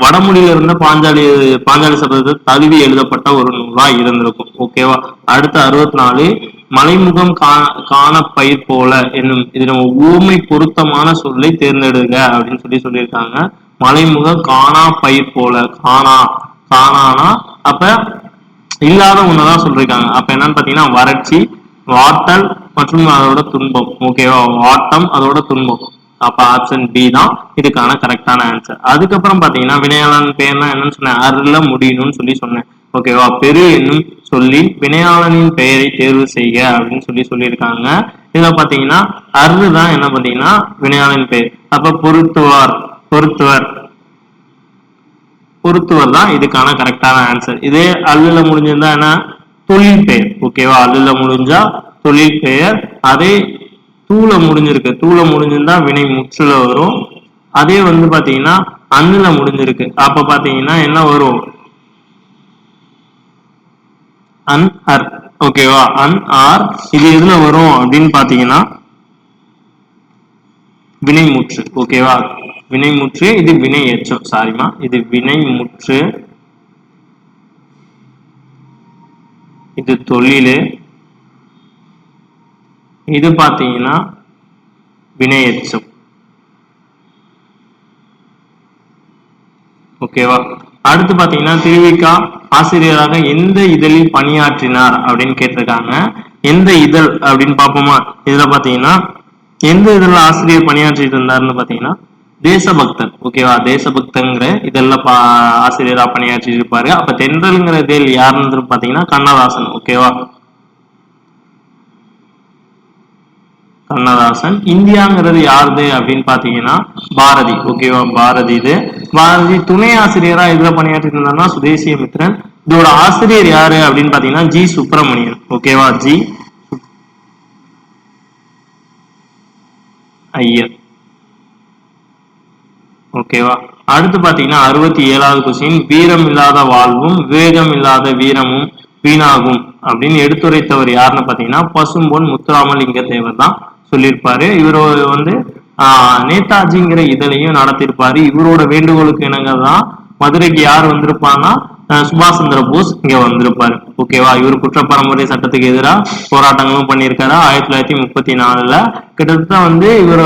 A: வடமொழியில இருந்த பாஞ்சாலி சபதத்தை தழுவி எழுதப்பட்ட ஒரு நூலா இருந்திருக்கும். ஓகேவா, அடுத்து 64, மலைமுகம் காண பயிர் போல என்னும் இதுல ஊமை பொருத்தமான சொல்லை தேர்ந்தெடுங்க அப்படின்னு சொல்லியிருக்காங்க. மலைமுகம் காணா பயிர் போல, காணானா அப்ப இல்லாத ஒண்ணுதான் சொல்லிருக்காங்க. அப்ப என்னன்னு பாத்தீங்கன்னா வறட்சி, வாட்டல் மற்றும் அதோட துன்பம். ஓகேவா, வாட்டம் அதோட துன்பம். அப்ப ஆப்ஷன் பி தான் இதுக்கான கரெக்டான ஆன்சர். அதுக்கப்புறம் பாத்தீங்கன்னா வினையாளன் பேர்னா என்னன்னு சொன்னேன், அருள முடியணும்னு சொன்னேன். ஓகேவா, பெரு என்னும் சொல்லி வினையாளனின் பெயரை தேர்வு செய்க அப்படின்னு சொல்லியிருக்காங்க. இதுல பாத்தீங்கன்னா அரு தான் என்ன பாத்தீங்கன்னா வினையாளன் பெயர். அப்ப பொருத்துவர் தான் இதுக்கான கரெக்டான ஆன்சர். இதே அல்லுல முடிஞ்சிருந்தா என்ன தொழில் பெயர். ஓகேவா, அல்லுல முடிஞ்சா தொழில் பெயர். அதே தூள முடிஞ்சிருந்தா வினை முற்றுல வரும். அதே வந்து பாத்தீங்கன்னா அண்ணுல முடிஞ்சிருக்கு, அப்ப பாத்தீங்கன்னா என்ன வரும், அன் அர். ஓகேவா, அன் ஆர். இது எதுல வரும் அப்படின்னு பாத்தீங்கன்னா வினைமுற்று. ஓகேவா, வினைமுற்று. இது வினை எச்சம், சாரிமா, இது வினைமுற்று, இது தொழிலு, இது பாத்தீங்கன்னா வினை எச்சம். ஓகேவா, அடுத்து பாத்தீங்கன்னா திருவிக்கா ஆசிரியராக எந்த இதழில் பணியாற்றினார் அப்படின்னு கேட்டிருக்காங்க. எந்த இதழ் அப்படின்னு பார்ப்போமா? இதுல பாத்தீங்கன்னா எந்த இதழில் ஆசிரியர் பணியாற்றிட்டு இருந்தாருன்னு பாத்தீங்கன்னா தேசபக்தன். ஓகேவா, தேசபக்தங்கிற இதெல்லாம் ஆசிரியரா பணியாற்றி இருப்பாரு. அப்ப தென்றல்ங்கிற இதழ் யாருன்னு பாத்தீங்கன்னா கண்ணதாசன். ஓகேவா, கண்ணதாசன். இந்தியாங்கிறது யாருது அப்படின்னு பாத்தீங்கன்னா பாரதி. ஓகேவா, பாரதி. இது பாரதி துணை ஆசிரியரா இதுல பணியாற்றிட்டு இருந்தாருன்னா சுதேசியமித்ரன். இதோட ஆசிரியர் யாரு அப்படின்னு பாத்தீங்கன்னா ஜி சுப்பிரமணியன். ஓகேவா, ஜி ஐயர். ஓகேவா, அடுத்து பாத்தீங்கன்னா 67வது கொஸ்டின், வீரம் இல்லாத வாழ்வும் விவேகம் இல்லாத வீரமும் வீணாகும் அப்படின்னு எடுத்துரைத்தவர் யாருன்னு பாத்தீங்கன்னா பசும்பொன் முத்துராமலிங்க தேவர் தான் சொல்லியிருப்பாரு. இவர் வந்து நேதாஜிங்கிற இதழையும் நடத்திருப்பாரு. இவரோட வேண்டுகோளுக்கு இணங்க தான் மதுரைக்கு யார் வந்திருப்பாங்கன்னா சுபாஷ் சந்திர போஸ் இங்க வந்திருப்பாரு. ஓகேவா, இவர் குற்றப்பரம்பரை சட்டத்துக்கு எதிராக போராட்டங்களும் பண்ணியிருக்காரு. 1934 கிட்டத்தட்ட வந்து இவர்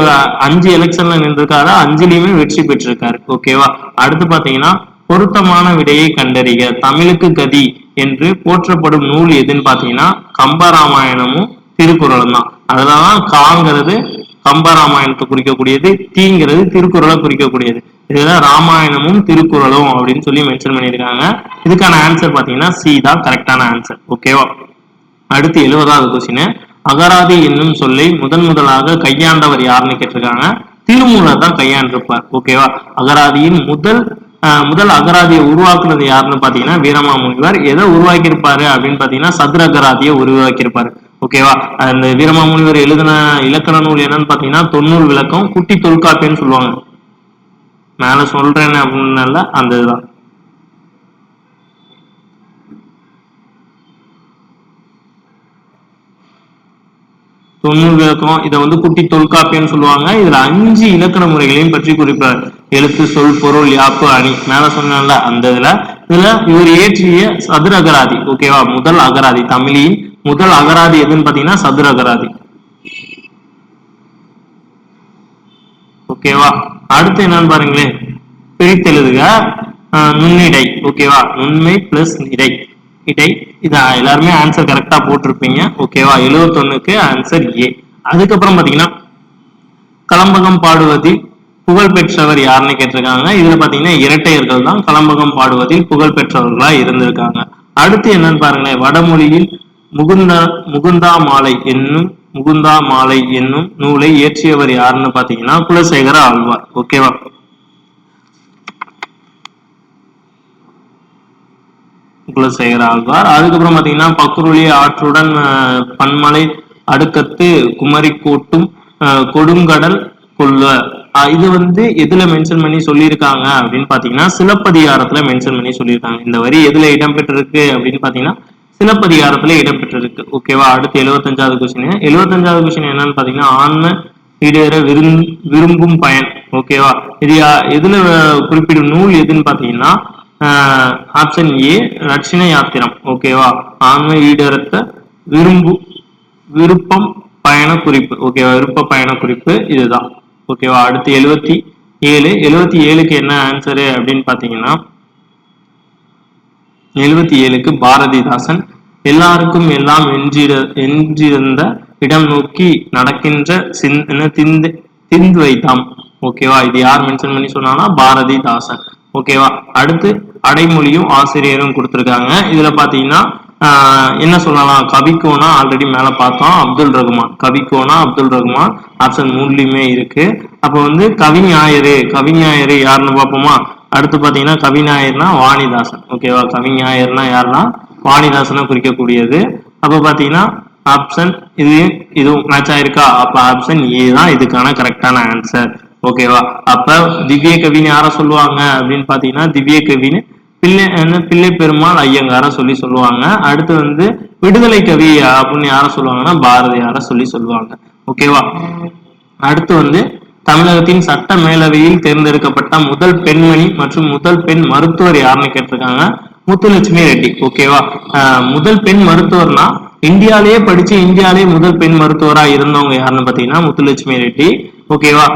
A: 5 எலெக்ஷன்ல நின்றுருக்காரு, 5லயுமே வெற்றி பெற்றிருக்காரு. ஓகேவா, அடுத்து பாத்தீங்கன்னா பொருத்தமான விடையை கண்டறிய தமிழுக்கு கதி என்று போற்றப்படும் நூல் எதுன்னு பாத்தீங்கன்னா கம்பராமாயணமும் திருக்குறளும் தான். அதுலதான் காங்கிறது கம்பராமாயணத்தை குறிக்கக்கூடியது, தீங்கிறது திருக்குறளை குறிக்கக்கூடியது. இதுதான் ராமாயணமும் திருக்குறளும் அப்படின்னு சொல்லி மென்ஷன் பண்ணியிருக்காங்க. இதுக்கான ஆன்சர் பாத்தீங்கன்னா சி தான் கரெக்டான ஆன்சர். ஓகேவா, அடுத்து 70வது கொஸ்டின், அகராதி என்னும் சொல்லை முதலாக கையாண்டவர் யாருன்னு கேட்டிருக்காங்க. திருமூலர் தான் கையாண்டிருப்பார். ஓகேவா, அகராதியின் முதல் அகராதியை உருவாக்குனது யாருன்னு பாத்தீங்கன்னா வீரமாமுனிவர். எதை உருவாக்கி இருப்பாரு அப்படின்னு பாத்தீங்கன்னா சதுர அகராதியை உருவாக்கி இருப்பாரு. ஓகேவா, அந்த வீரமாமுனிவர் எழுதின இலக்கண நூல் என்னன்னு பாத்தீங்கன்னா 90 விளக்கம், குட்டி தொல்காப்பியன்னு சொல்லுவாங்க. மேல சொல்றேன்னு அப்படின்னு அந்த இதுதான். தொண்ணூறு விளக்கம், இதை வந்து குட்டி தொல்காப்பியன்னு சொல்லுவாங்க. இதுல 5 இலக்கண முறைகளையும் பற்றி குறிப்பார். எழுத்து, சொல், பொருள், யாப்பு, அணி. மேல சொன்னல அந்த இதுல இவர் இயற்றிய சதுர அகராதி. ஓகேவா, முதல் அகராதி, தமிழின் முதல் அகராதி எதுன்னு பாத்தீங்கன்னா சதுர அகராதி. ஓகேவா, அடுத்து என்னன்னு பாருங்களேன், பிரித்தெழுதுக நுண்ணிடை. ஓகேவா, நுண்மை பிளஸ் இடை, இடை. இத எல்லாருமே ஆன்சர் கரெக்டா போட்டிருப்பீங்க. ஓகேவா, 71க்கு ஆன்சர் ஏ. அதுக்கப்புறம் பாத்தீங்கன்னா கலம்பகம் பாடுவதில் புகழ் பெற்றவர் யாருன்னு கேட்டிருக்காங்க. இதுல பாத்தீங்கன்னா இரட்டையர்கள் தான் கலம்பகம் பாடுவதில் புகழ் பெற்றவர்களா இருந்திருக்காங்க. அடுத்து என்னன்னு பாருங்களேன், வடமொழியில் முகுந்தா மாலை என்னும் நூலை இயற்றியவர் யாருன்னு பாத்தீங்கன்னா குலசேகர ஆழ்வார். ஓகேவா, குலசேகர ஆழ்வார். அதுக்கப்புறம் பாத்தீங்கன்னா பக்குருளி ஆற்றுடன் பன்மலை அடுக்கத்து குமரி கோட்டும் கொடுங்கடல் கொல்ல. இது வந்து எதுல மென்ஷன் பண்ணி சொல்லியிருக்காங்க அப்படின்னு பாத்தீங்கன்னா சிலப்பதிகாரத்துல மென்ஷன் பண்ணி சொல்லியிருக்காங்க. இந்த வரி எதுல இடம்பெற்றிருக்கு அப்படின்னு பாத்தீங்கன்னா சிலப்பதிகாரத்துல இடம்பெற்றிருக்கு. ஓகேவா, அடுத்து 75வது கொஸ்டின். 75வது கொஸ்டின் என்னன்னு பாத்தீங்கன்னா ஆன்ம ஈடேற விரும்பும் பயன். ஓகேவா, இது எதுல குறிப்பிடும் நூல் எதுன்னு பாத்தீங்கன்னா ஆப்ஷன் ஏ ரட்சிண யாத்திரம். ஓகேவா, ஆன்ம ஈடேறத்த விருப்பம் பயண குறிப்பு. ஓகேவா, விருப்ப பயண குறிப்பு இதுதான். ஓகேவா, அடுத்து 77க்கு என்ன ஆன்சரு அப்படின்னு பாத்தீங்கன்னா 77க்கு பாரதிதாசன் எல்லாருக்கும் எல்லாம் என்றிருந்த இடம் நோக்கி நடக்கின்ற திந்துவைதாம். ஓகேவா, இது யார் மென்ஷன் பண்ணி சொன்னாங்கன்னா பாரதிதாசன். ஓகேவா, அடுத்து அடைமொழியும் ஆசிரியரும் கொடுத்திருக்காங்க. இதுல பாத்தீங்கன்னா என்ன சொல்லலாம், கவிக்கோனா ஆல்ரெடி மேல பார்த்தோம், அப்துல் ரகுமான். கவிக்கோனா அப்துல் ரகுமான் ஆப்ஷன் 3லயுமே இருக்கு. அப்ப வந்து கவிஞாயிறு யாருன்னு பார்ப்போமா? அடுத்து பாத்தீங்கன்னா கவிஞாயிறுனா வாணிதாசன். ஓகேவா, கவிஞாயிறுனா யாருன்னா வாணிதாசனை குறிக்கக்கூடியது. அப்ப பாத்தீங்கன்னா ஆப்ஷன் இதுவும் மேட்ச் ஆயிருக்கா? அப்ப ஆப்ஷன் ஏ தான் இதுக்கான கரெக்டான ஆன்சர். ஓகேவா, அப்ப திவ்ய கவின்னு யார சொல்லுவாங்க அப்படின்னு பாத்தீங்கன்னா திவ்ய கவின்னு பிள்ளை பெருமாள் ஐயங்கார சொல்லுவாங்க. அடுத்து வந்து விடுதலை கவி அப்படின்னு யார சொல்லுவாங்கன்னா பாரதியார சொல்லுவாங்க. ஓகேவா, அடுத்து வந்து தமிழகத்தின் சட்ட மேலவையில் தேர்ந்தெடுக்கப்பட்ட முதல் பெண்மணி மற்றும் முதல் பெண் மருத்துவர் யாருன்னு கேட்டிருக்காங்க. முத்துலட்சுமி ரெட்டி. ஓகேவா. முதல் பெண் மருத்துவர்னா இந்தியாலேயே படிச்சு இந்தியாலேயே முதல் பெண் மருத்துவரா இருந்தவங்க யாருன்னு பாத்தீங்கன்னா முத்துலட்சுமி ரெட்டி. ஓகேவா.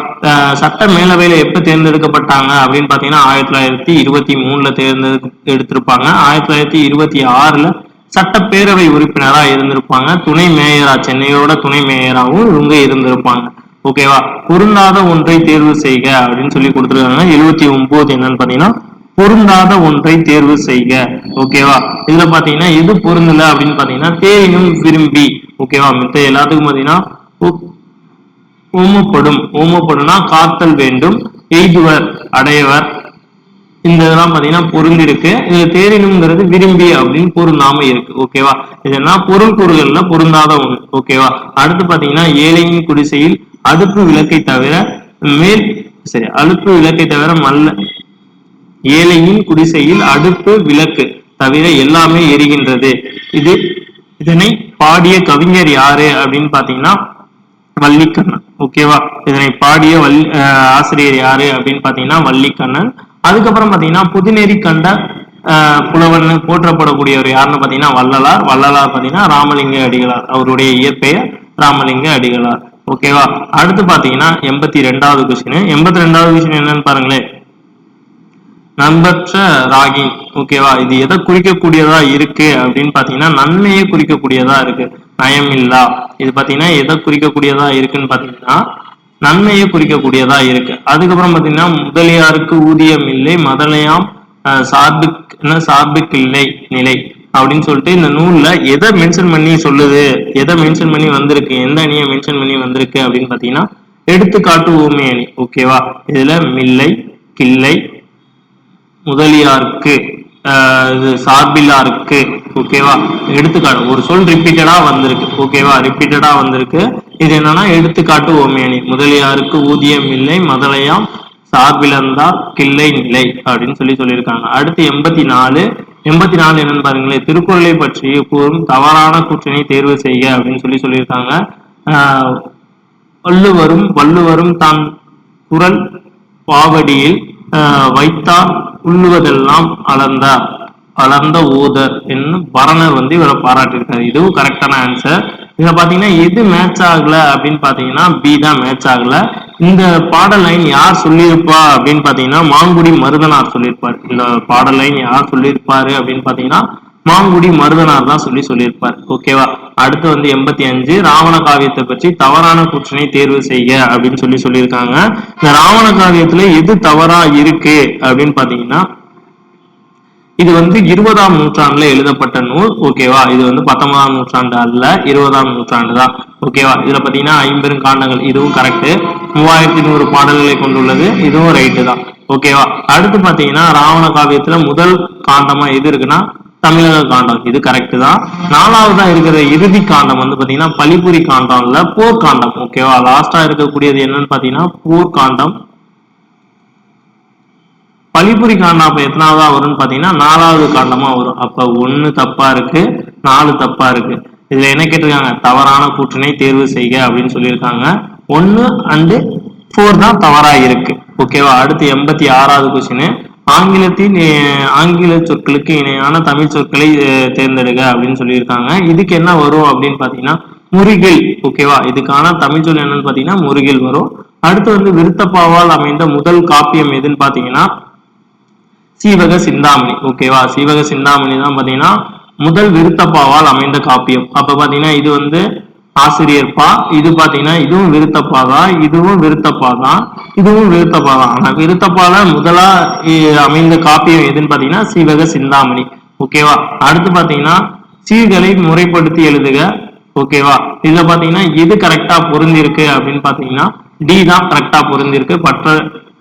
A: சட்ட மேலவையில எப்ப தேர்ந்தெடுக்கப்பட்டாங்க அப்படின்னு பாத்தீங்கன்னா 1923 தேர்ந்தெடுத்திருப்பாங்க. 1926 சட்டப்பேரவை உறுப்பினரா இருந்திருப்பாங்க. துணை மேயரா, சென்னையோட துணை மேயராகவும் இவங்க இருந்திருப்பாங்க. ஓகேவா. பொருந்தாத ஒன்றை தேர்வு செய்க அப்படின்னு சொல்லி கொடுத்துருக்காங்க. 79 என்னன்னு பாத்தீங்கன்னா பொருந்தாத ஒன்றை தேர்வு செய்க. ஓகேவா. இதுல பாத்தீங்கன்னா எது பொருந்தல அப்படின்னு பாத்தீங்கன்னா தேரினும் விரும்பி. ஓகேவா. மித்த எல்லாத்துக்கும் பாத்தீங்கன்னா ஓமப்படும். ஓமப்படும்னா காத்தல் வேண்டும், எய்துவர் அடையவர், இந்த இதெல்லாம் பாத்தீங்கன்னா பொருந்திருக்கு. இதுல தேரினும்ங்கிறது விரும்பி அப்படின்னு பொருந்தாம இருக்கு. ஓகேவா. இதுனா பொருள் கூறுகள்ல பொருந்தாத ஒண்ணு. ஓகேவா. அடுத்து பாத்தீங்கன்னா ஏழையின் குடிசையில் அடுப்பு விளக்கை தவிர மேல் சரி அடுப்பு விளக்கை தவிர மல்ல ஏழையின் குடிசையில் அடுப்பு விளக்கு தவிர எல்லாமே எரிகின்றது. இதனை பாடிய கவிஞர் யாரு அப்படின்னு பாத்தீங்கன்னா வள்ளிக்கண்ணன். ஓகேவா. இதனை பாடிய ஆசிரியர் யாரு அப்படின்னு பாத்தீங்கன்னா வள்ளிக்கண்ணன். அதுக்கப்புறம் பாத்தீங்கன்னா புதுநெறி கண்ட புலவன் போற்றப்படக்கூடியவர் யாருன்னு பாத்தீங்கன்னா வள்ளலார். வள்ளலார் பாத்தீங்கன்னா ராமலிங்க அடிகளார். அவருடைய இயற்பெயர் ராமலிங்க அடிகளார். ஓகேவா. அடுத்து பாத்தீங்கன்னா 82வது கொஸ்டின். 82வது கொஸ்டின் என்னன்னு பாருங்களேன். நண்பற்ற ராகிங். ஓகேவா. இது எதை குறிக்கக்கூடியதா இருக்கு அப்படின்னு பாத்தீங்கன்னா நன்மையை குறிக்கக்கூடியதா இருக்கு. நயமில்லா இது பாத்தீங்கன்னா எதை குறிக்கக்கூடியதா இருக்குன்னு பாத்தீங்கன்னா நன்மையை குறிக்கக்கூடியதா இருக்கு. அதுக்கப்புறம் பாத்தீங்கன்னா முதலியாருக்கு ஊதியம் இல்லை, முதலையாம் சார்புக்கில்லை நிலை அப்படின்னு சொல்லிட்டு இந்த நூல்ல எதை மென்ஷன் பண்ணி சொல்லுது, எதை மென்ஷன் பண்ணி வந்திருக்கு, எந்த அணியை மென்ஷன் பண்ணி வந்திருக்கு அப்படின்னு பாத்தீங்கன்னா எடுத்துக்காட்டு ஊமை அணி. ஓகேவா. இதுல மில்லை, கிள்ளை, முதலியாருக்கு, இது சார்பில்லாருக்கு. ஓகேவா. எடுத்துக்காட்டு ஒரு சொல் ரிப்பீட்டடா வந்திருக்கு. ஓகேவா. ரிப்பீட்டடா வந்திருக்கு. இது என்னன்னா எடுத்துக்காட்டு ஓமையணி. முதலியாருக்கு ஊதியம் இல்லை, முதலையாம் சார்பிழந்தார் கிள்ளை நிலை அப்படின்னு சொல்லியிருக்காங்க. அடுத்து 84 என்னன்னு பாருங்களேன். திருக்குறளை பற்றி கூறும் தவறான கூற்றினை தேர்வு செய்ய அப்படின்னு சொல்லியிருக்காங்க. வள்ளுவரும் தான் குறள் பாவடியில் வைத்தார் உள்ளுவதெல்லாம் அலர்ந்த ஊதர் என்னும் பரணர் இவரை பாராட்டியிருக்காரு. இதுவும் கரெக்டான ஆன்சர். இதுல பாத்தீங்கன்னா எது மேட்ச் ஆகல அப்படின்னு பாத்தீங்கன்னா பி தான் மேட்ச் ஆகல. இந்த பாடல் லைன் யார் சொல்லியிருப்பா அப்படின்னு பாத்தீங்கன்னா மாங்குடி மருதனார் சொல்லியிருப்பார். இந்த பாடல் லைன் யார் சொல்லியிருப்பாரு அப்படின்னு பாத்தீங்கன்னா மாங்குடி மருதனார் தான் சொல்லியிருப்பார். ஓகேவா. அடுத்து 85 ராவண காவியத்தை பற்றி தவறான கூற்றினை தேர்வு செய்ய அப்படின்னு சொல்லியிருக்காங்க. இந்த ராவண காவியத்துல எது தவறா இருக்கு அப்படின்னு பாத்தீங்கன்னா இது 20ஆம் நூற்றாண்டுல எழுதப்பட்ட நூல். ஓகேவா. இது 19ஆம் நூற்றாண்டு அல்ல, 20ஆம் நூற்றாண்டு தான். ஓகேவா. இதுல பாத்தீங்கன்னா 50 காண்டங்கள். இதுவும் கரெக்ட். 3100 பாடல்களை கொண்டுள்ளது. இதுவும் ரைட்டு தான். ஓகேவா. அடுத்து பாத்தீங்கன்னா ராவண காவியத்துல முதல் காண்டமா எது இருக்குன்னா தமிழக காண்டம். இது கரெக்ட் தான். 4வதா இருக்கிற இறுதி காண்டம் பாத்தீங்கன்னா பலிபுரி காண்டம் இல்ல, போர்க்காண்டம். ஓகேவா. லாஸ்டா இருக்கக்கூடியது என்னன்னு பாத்தீங்கன்னா போர்க்காண்டம். பலிபுரி காண்டம் அப்ப எத்தனாவதா வரும்னு பாத்தீங்கன்னா 4வது காண்டமா வரும். அப்ப 1 தப்பா இருக்கு, 4 தப்பா இருக்கு. இதுல என்ன கேட்டிருக்காங்க, தவறான கூற்றினை தேர்வு செய்க அப்படின்னு சொல்லியிருக்காங்க. 1 and 4 தான் தவறா இருக்கு. ஓகேவா. அடுத்து 86வது கொஸ்டின். ஆங்கில சொற்களுக்கு இணையான தமிழ் சொற்களை தேர்ந்தெடுக்க அப்படின்னு சொல்லியிருக்காங்க. இதுக்கு என்ன வரும் அப்படின்னு பாத்தீங்கன்னா முருகில். ஓகேவா. இதுக்கான தமிழ் சொல் என்னன்னு பாத்தீங்கன்னா முருகில் வரும். அடுத்து விருத்தப்பாவால் அமைந்த முதல் காப்பியம் எதுன்னு பாத்தீங்கன்னா சீவக சிந்தாமணி. ஓகேவா. சீவக சிந்தாமணி தான் பாத்தீங்கன்னா முதல் விருத்தப்பாவால் அமைந்த காப்பியம். அப்ப பாத்தீங்கன்னா இது ஆசிரியர் பா. இது பாத்தீங்கன்னா இதுவும் விருத்தப்பா தான், இதுவும் விருத்தப்பா தான், இதுவும் விருத்தப்பா தான். ஆனா விருத்தப்பால முதலா அமைந்த காப்பியம் எதுன்னு பாத்தீங்கன்னா சீவக சிந்தாமணி. ஓகேவா. அடுத்து பாத்தீங்கன்னா சீர்களை முறைப்படுத்தி எழுதுக. ஓகேவா. இதுல பாத்தீங்கன்னா எது கரெக்டா பொருந்திருக்கு அப்படின்னு பாத்தீங்கன்னா டி தான் கரெக்டா பொருந்திருக்கு.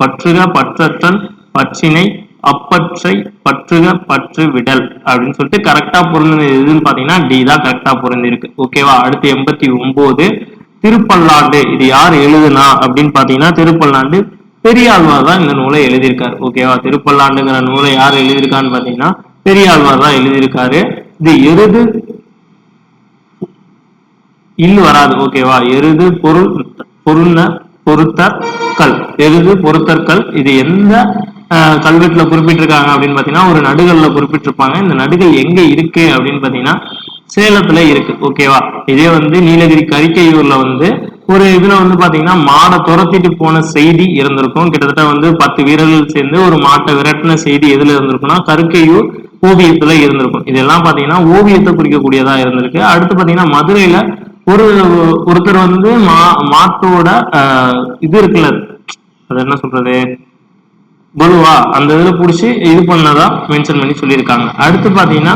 A: பற்றுக பற்றற்றன் பற்றினை அப்பற்றை பற்றுக பற்று விடல் அப்படின்னு சொல்லிட்டு கரெக்டா பொருந்தது எதுன்னு பாத்தீங்கன்னா டி தான் கரெக்டா பொருந்திருக்கு. ஓகேவா. அடுத்து 89 திருப்பல்லாண்டு. இது யார் எழுதுனா அப்படின்னு பாத்தீங்கன்னா திருப்பல்லாண்டு பெரியாழ்வார் தான் இந்த நூலை எழுதியிருக்காரு. ஓகேவா. திருப்பல்லாண்டுங்கிற நூலை யார் எழுதியிருக்கான்னு பாத்தீங்கன்னா பெரியாழ்வார் தான் எழுதியிருக்காரு. இது எருது இல் வராது. ஓகேவா. எருது பொருள்ன பொருத்தர் கல். எது பொருத்தற்கல்? இது எந்த கல்வெட்டுல குறிப்பிட்டிருக்காங்க அப்படின்னு பாத்தீங்கன்னா ஒரு நடுகல்ல குறிப்பிட்டிருப்பாங்க. இந்த நடுகள் எங்க இருக்கு அப்படின்னு பாத்தீங்கன்னா சேலத்துல இருக்கு. ஓகேவா? இதே வந்து நீலகிரி கரிக்கையூர்ல வந்து ஒரு இதுல வந்து பாத்தீங்கன்னா மாடை துரத்திட்டு போன செய்தி இருந்திருக்கும். கிட்டத்தட்ட வந்து 10 வீரர்கள் சேர்ந்து ஒரு மாட்டை விரட்டின செய்தி எதுல இருந்திருக்கும்னா கருக்கையூர் ஓவியத்துல இருந்திருக்கும். இதெல்லாம் பாத்தீங்கன்னா ஓவியத்தை குறிக்கக்கூடியதா இருந்திருக்கு. அடுத்து பாத்தீங்கன்னா மதுரையில ஒருத்தர் வந்து மாட்டோட இது இருக்குல்ல, அது என்ன சொல்றது, பலுவா, அந்த இதுல புடிச்சு இது பண்ணதா மென்ஷன் பண்ணி சொல்லியிருக்காங்க. அடுத்து பாத்தீங்கன்னா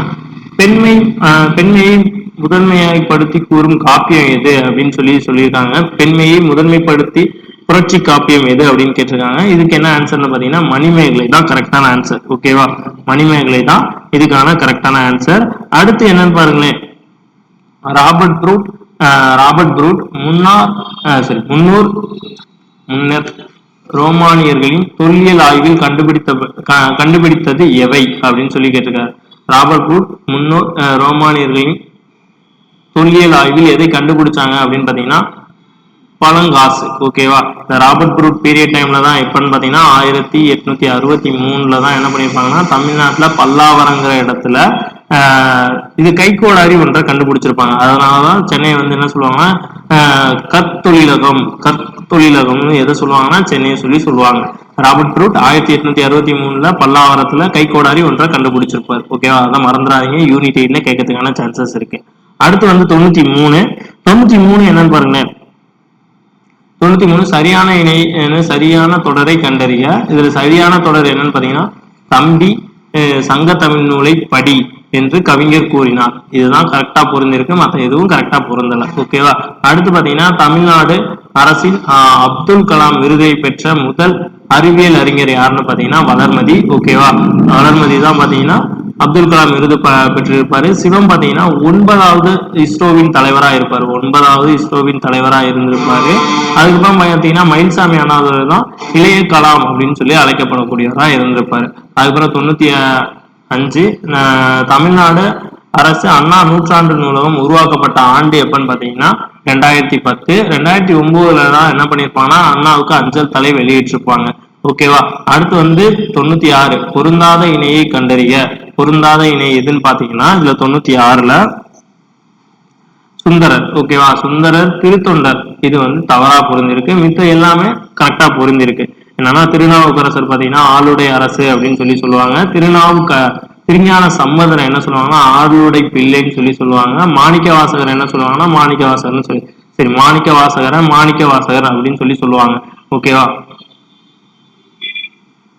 A: பெண்மையை முதன்மையாய்ப்படுத்தி கூறும் காப்பியம் எது அப்படின்னு சொல்லியிருக்காங்க. பெண்மையை முதன்மைப்படுத்தி புரட்சி காப்பியம் எது அப்படின்னு கேட்டிருக்காங்க. இதுக்கு என்ன ஆன்சர்னு பாத்தீங்கன்னா மணிமேகலை தான் கரெக்டான ஆன்சர். ஓகேவா? மணிமேகலை தான் இதுக்கான கரெக்டான ஆன்சர். அடுத்து என்னன்னு பாருங்களேன், ராபர்ட் ப்ரூட் முன்னோர் ரோமானியர்களின் தொல்லியல் ஆய்வில் கண்டுபிடித்தது எவை அப்படின்னு சொல்லி கேட்டிருக்காரு. ராபர்ட் ப்ரூட் முன்னோர் ரோமானியர்களின் தொல்லியல் ஆய்வில் எதை கண்டுபிடிச்சாங்க அப்படின்னு பாத்தீங்கன்னா பழங்காசு. ஓகேவா? இந்த ராபர்ட் ப்ரூட் பீரியட் டைம்ல தான் எப்பன்னு பாத்தீங்கன்னா 1863 தான் என்ன பண்ணிருப்பாங்கன்னா தமிழ்நாட்டுல பல்லாவரங்கிற இடத்துல இது கைக்கோடாரி ஒன்றை கண்டுபிடிச்சிருப்பாங்க. அதனாலதான் சென்னை வந்து என்ன சொல்லுவாங்கன்னா கற்தொழிலகம்னு எதை சொல்லுவாங்கன்னா சென்னையை சொல்லுவாங்க. ராபர்ட் ப்ரூட் 1863 பல்லாவரத்துல கைக்கோடாரி ஒன்றை கண்டுபிடிச்சிருப்பாரு. ஓகேவா? அதான் மறந்துடாதீங்க, யூனிட் 8 கேட்கறதுக்கான சான்சஸ் இருக்கு. அடுத்து வந்து 93 என்னன்னு பாருங்க. 93 சரியான தொடரை கண்டறிய. இதுல சரியான தொடர் என்னன்னு பாத்தீங்கன்னா தம்பி சங்க தமிழ் நூலை படி என்று கவிஞர் கூறினார். இதுதான் கரெக்டா பொருந்திருக்கு, மற்ற எதுவும் கரெக்டா பொருந்தல. ஓகேவா? அடுத்து பாத்தீங்கன்னா தமிழ்நாடு அரசின் அப்துல் கலாம் விருதை பெற்ற முதல் அறிவியல் அறிஞர் யாருன்னு பாத்தீங்கன்னா வளர்மதி. ஓகேவா? வளர்மதி தான் பாத்தீங்கன்னா அப்துல் கலாம் விருது பெற்றிருப்பாரு. சிவம் பாத்தீங்கன்னா 9வது இஸ்ரோவின் தலைவரா இருப்பாரு. 9வது இஸ்ரோவின் தலைவரா இருந்திருப்பாரு. அதுக்கப்புறம் பாத்தீங்கன்னா மயில்சாமி அண்ணாதுரை தான் இளைய கலாம் அப்படின்னு சொல்லி அழைக்கப்படக்கூடியவரா இருந்திருப்பாரு. அதுக்கப்புறம் 95 தமிழ்நாடு அரசு அண்ணா நூற்றாண்டு நூலகம் உருவாக்கப்பட்ட ஆண்டு எப்பன்னு பாத்தீங்கன்னா 2010. 2009 தான் என்ன பண்ணிருப்பாங்கன்னா அண்ணாவுக்கு அஞ்சல் தலை வெளியிட்டிருப்பாங்க. ஓகேவா? அடுத்து வந்து 96 பொருந்தாத இணையை கண்டறிய. பொருந்தாத இணை எதுன்னு பாத்தீங்கன்னா இதுல 96ல சுந்தரர். ஓகேவா? சுந்தரர் திருத்தொண்டர் இது வந்து தவறா பொருந்திருக்கு. மித்த எல்லாமே கரெக்டா பொருந்திருக்கு. என்னன்னா திருநாவுக்கரசர் பாத்தீங்கன்னா ஆளுடைய அரசு அப்படின்னு சொல்லுவாங்க. திருஞான சம்பந்தர் என்ன சொல்லுவாங்கன்னா ஆளுடைய பிள்ளைன்னு சொல்லுவாங்க. மாணிக்க வாசகர் என்ன சொல்லுவாங்கன்னா மாணிக்க வாசகர்னு மாணிக்க வாசகர் அப்படின்னு சொல்லுவாங்க. ஓகேவா?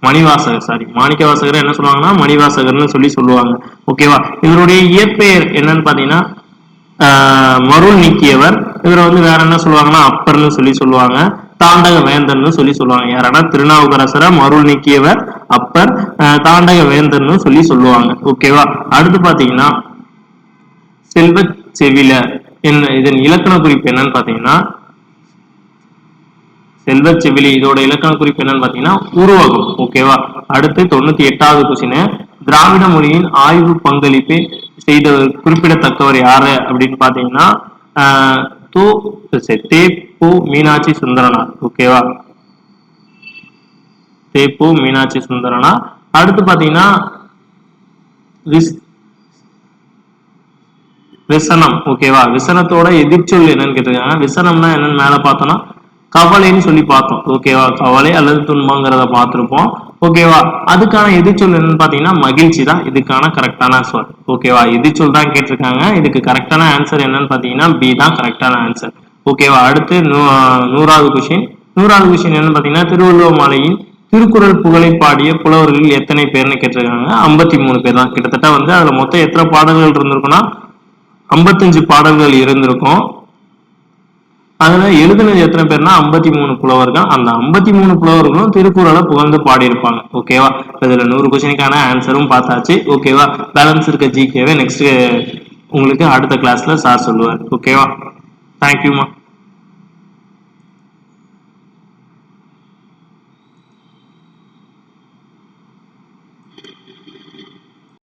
A: மாணிக்க வாசகர் என்ன சொல்லுவாங்கன்னா மணிவாசகர்னு சொல்லுவாங்க. ஓகேவா? இவருடைய இயற்பெயர் என்னன்னு பாத்தீங்கன்னா மருள் நீக்கியவர். இவரை வந்து வேற என்ன சொல்லுவாங்கன்னா அப்பர்னு சொல்லுவாங்க. தாண்டக வேந்தர்னு சொல்லுவாங்க. யாரன்னா திருநாவுக்கரசரை மருள் நீக்கியவர் அப்பர், தாண்டக வேந்தர்னு சொல்லுவாங்க. ஓகேவா? அடுத்து பாத்தீங்கன்னா செல்வ செவிலர் இதன் இலக்கண குறிப்பு என்னன்னு பாத்தீங்கன்னா செல்வச்செவிலி இதோட இலக்கண குறிப்பு என்னன்னு பாத்தீங்கன்னா உருவகம். ஓகேவா? அடுத்து 98வது கொஸ்டின், திராவிட மொழியின் ஆய்வு பங்களிப்பை செய்த குறிப்பிடத்தக்கவர் யாரு அப்படின்னு பாத்தீங்கன்னா தே.பொ. மீனாட்சி சுந்தரனார். ஓகேவா? தே.பொ. மீனாட்சி சுந்தரனார். அடுத்து பாத்தீங்கன்னா விசனம். ஓகேவா? விசனத்தோட எதிர்ச்சொல் என்னன்னு கேட்டிருக்காங்க. விசனம்னா என்னன்னு மேல பார்த்தோம்னா கவலைன்னு பார்த்தோம். ஓகேவா? கவலை அல்லது துன்பங்கிறத பார்த்திருப்போம். ஓகேவா? அதுக்கான எதிர்ச்சொல் என்னன்னு பாத்தீங்கன்னா மகிழ்ச்சி தான் இதுக்கான கரெக்டான சொல். ஓகேவா? எதிர்ச்சொல் தான் கேட்டிருக்காங்க. இதுக்கு கரெக்டான ஆன்சர் என்னன்னு பாத்தீங்கன்னா பி தான் கரெக்டான ஆன்சர். ஓகேவா? அடுத்து 100வது கொஸ்டின் என்னன்னு பாத்தீங்கன்னா திருவள்ளுவர் மாலையின் திருக்குறள் புகழை பாடிய புலவர்கள் எத்தனை பேர்னு கேட்டிருக்காங்க. 53 பேர் தான். கிட்டத்தட்ட வந்து அதுல மொத்தம் எத்தனை பாடல்கள் இருந்திருக்குன்னா 55 பாடல்கள் இருந்திருக்கும். அதுல எழுதுனது எத்தனை பேர்னா 53 புலவர்கள். அந்த 53 புலவர்களும் திருக்குறளை புகழ்ந்து பாடியிருப்பாங்க. ஓகேவா? இதுல 100 கொஸ்டினுக்கான ஆன்சரும் பார்த்தாச்சு. ஓகேவா? பேலன்ஸ் இருக்க ஜிகேவை நெக்ஸ்ட் உங்களுக்கு அடுத்த கிளாஸ்ல சார் சொல்லுவார். ஓகேவா? தேங்க்யூமா.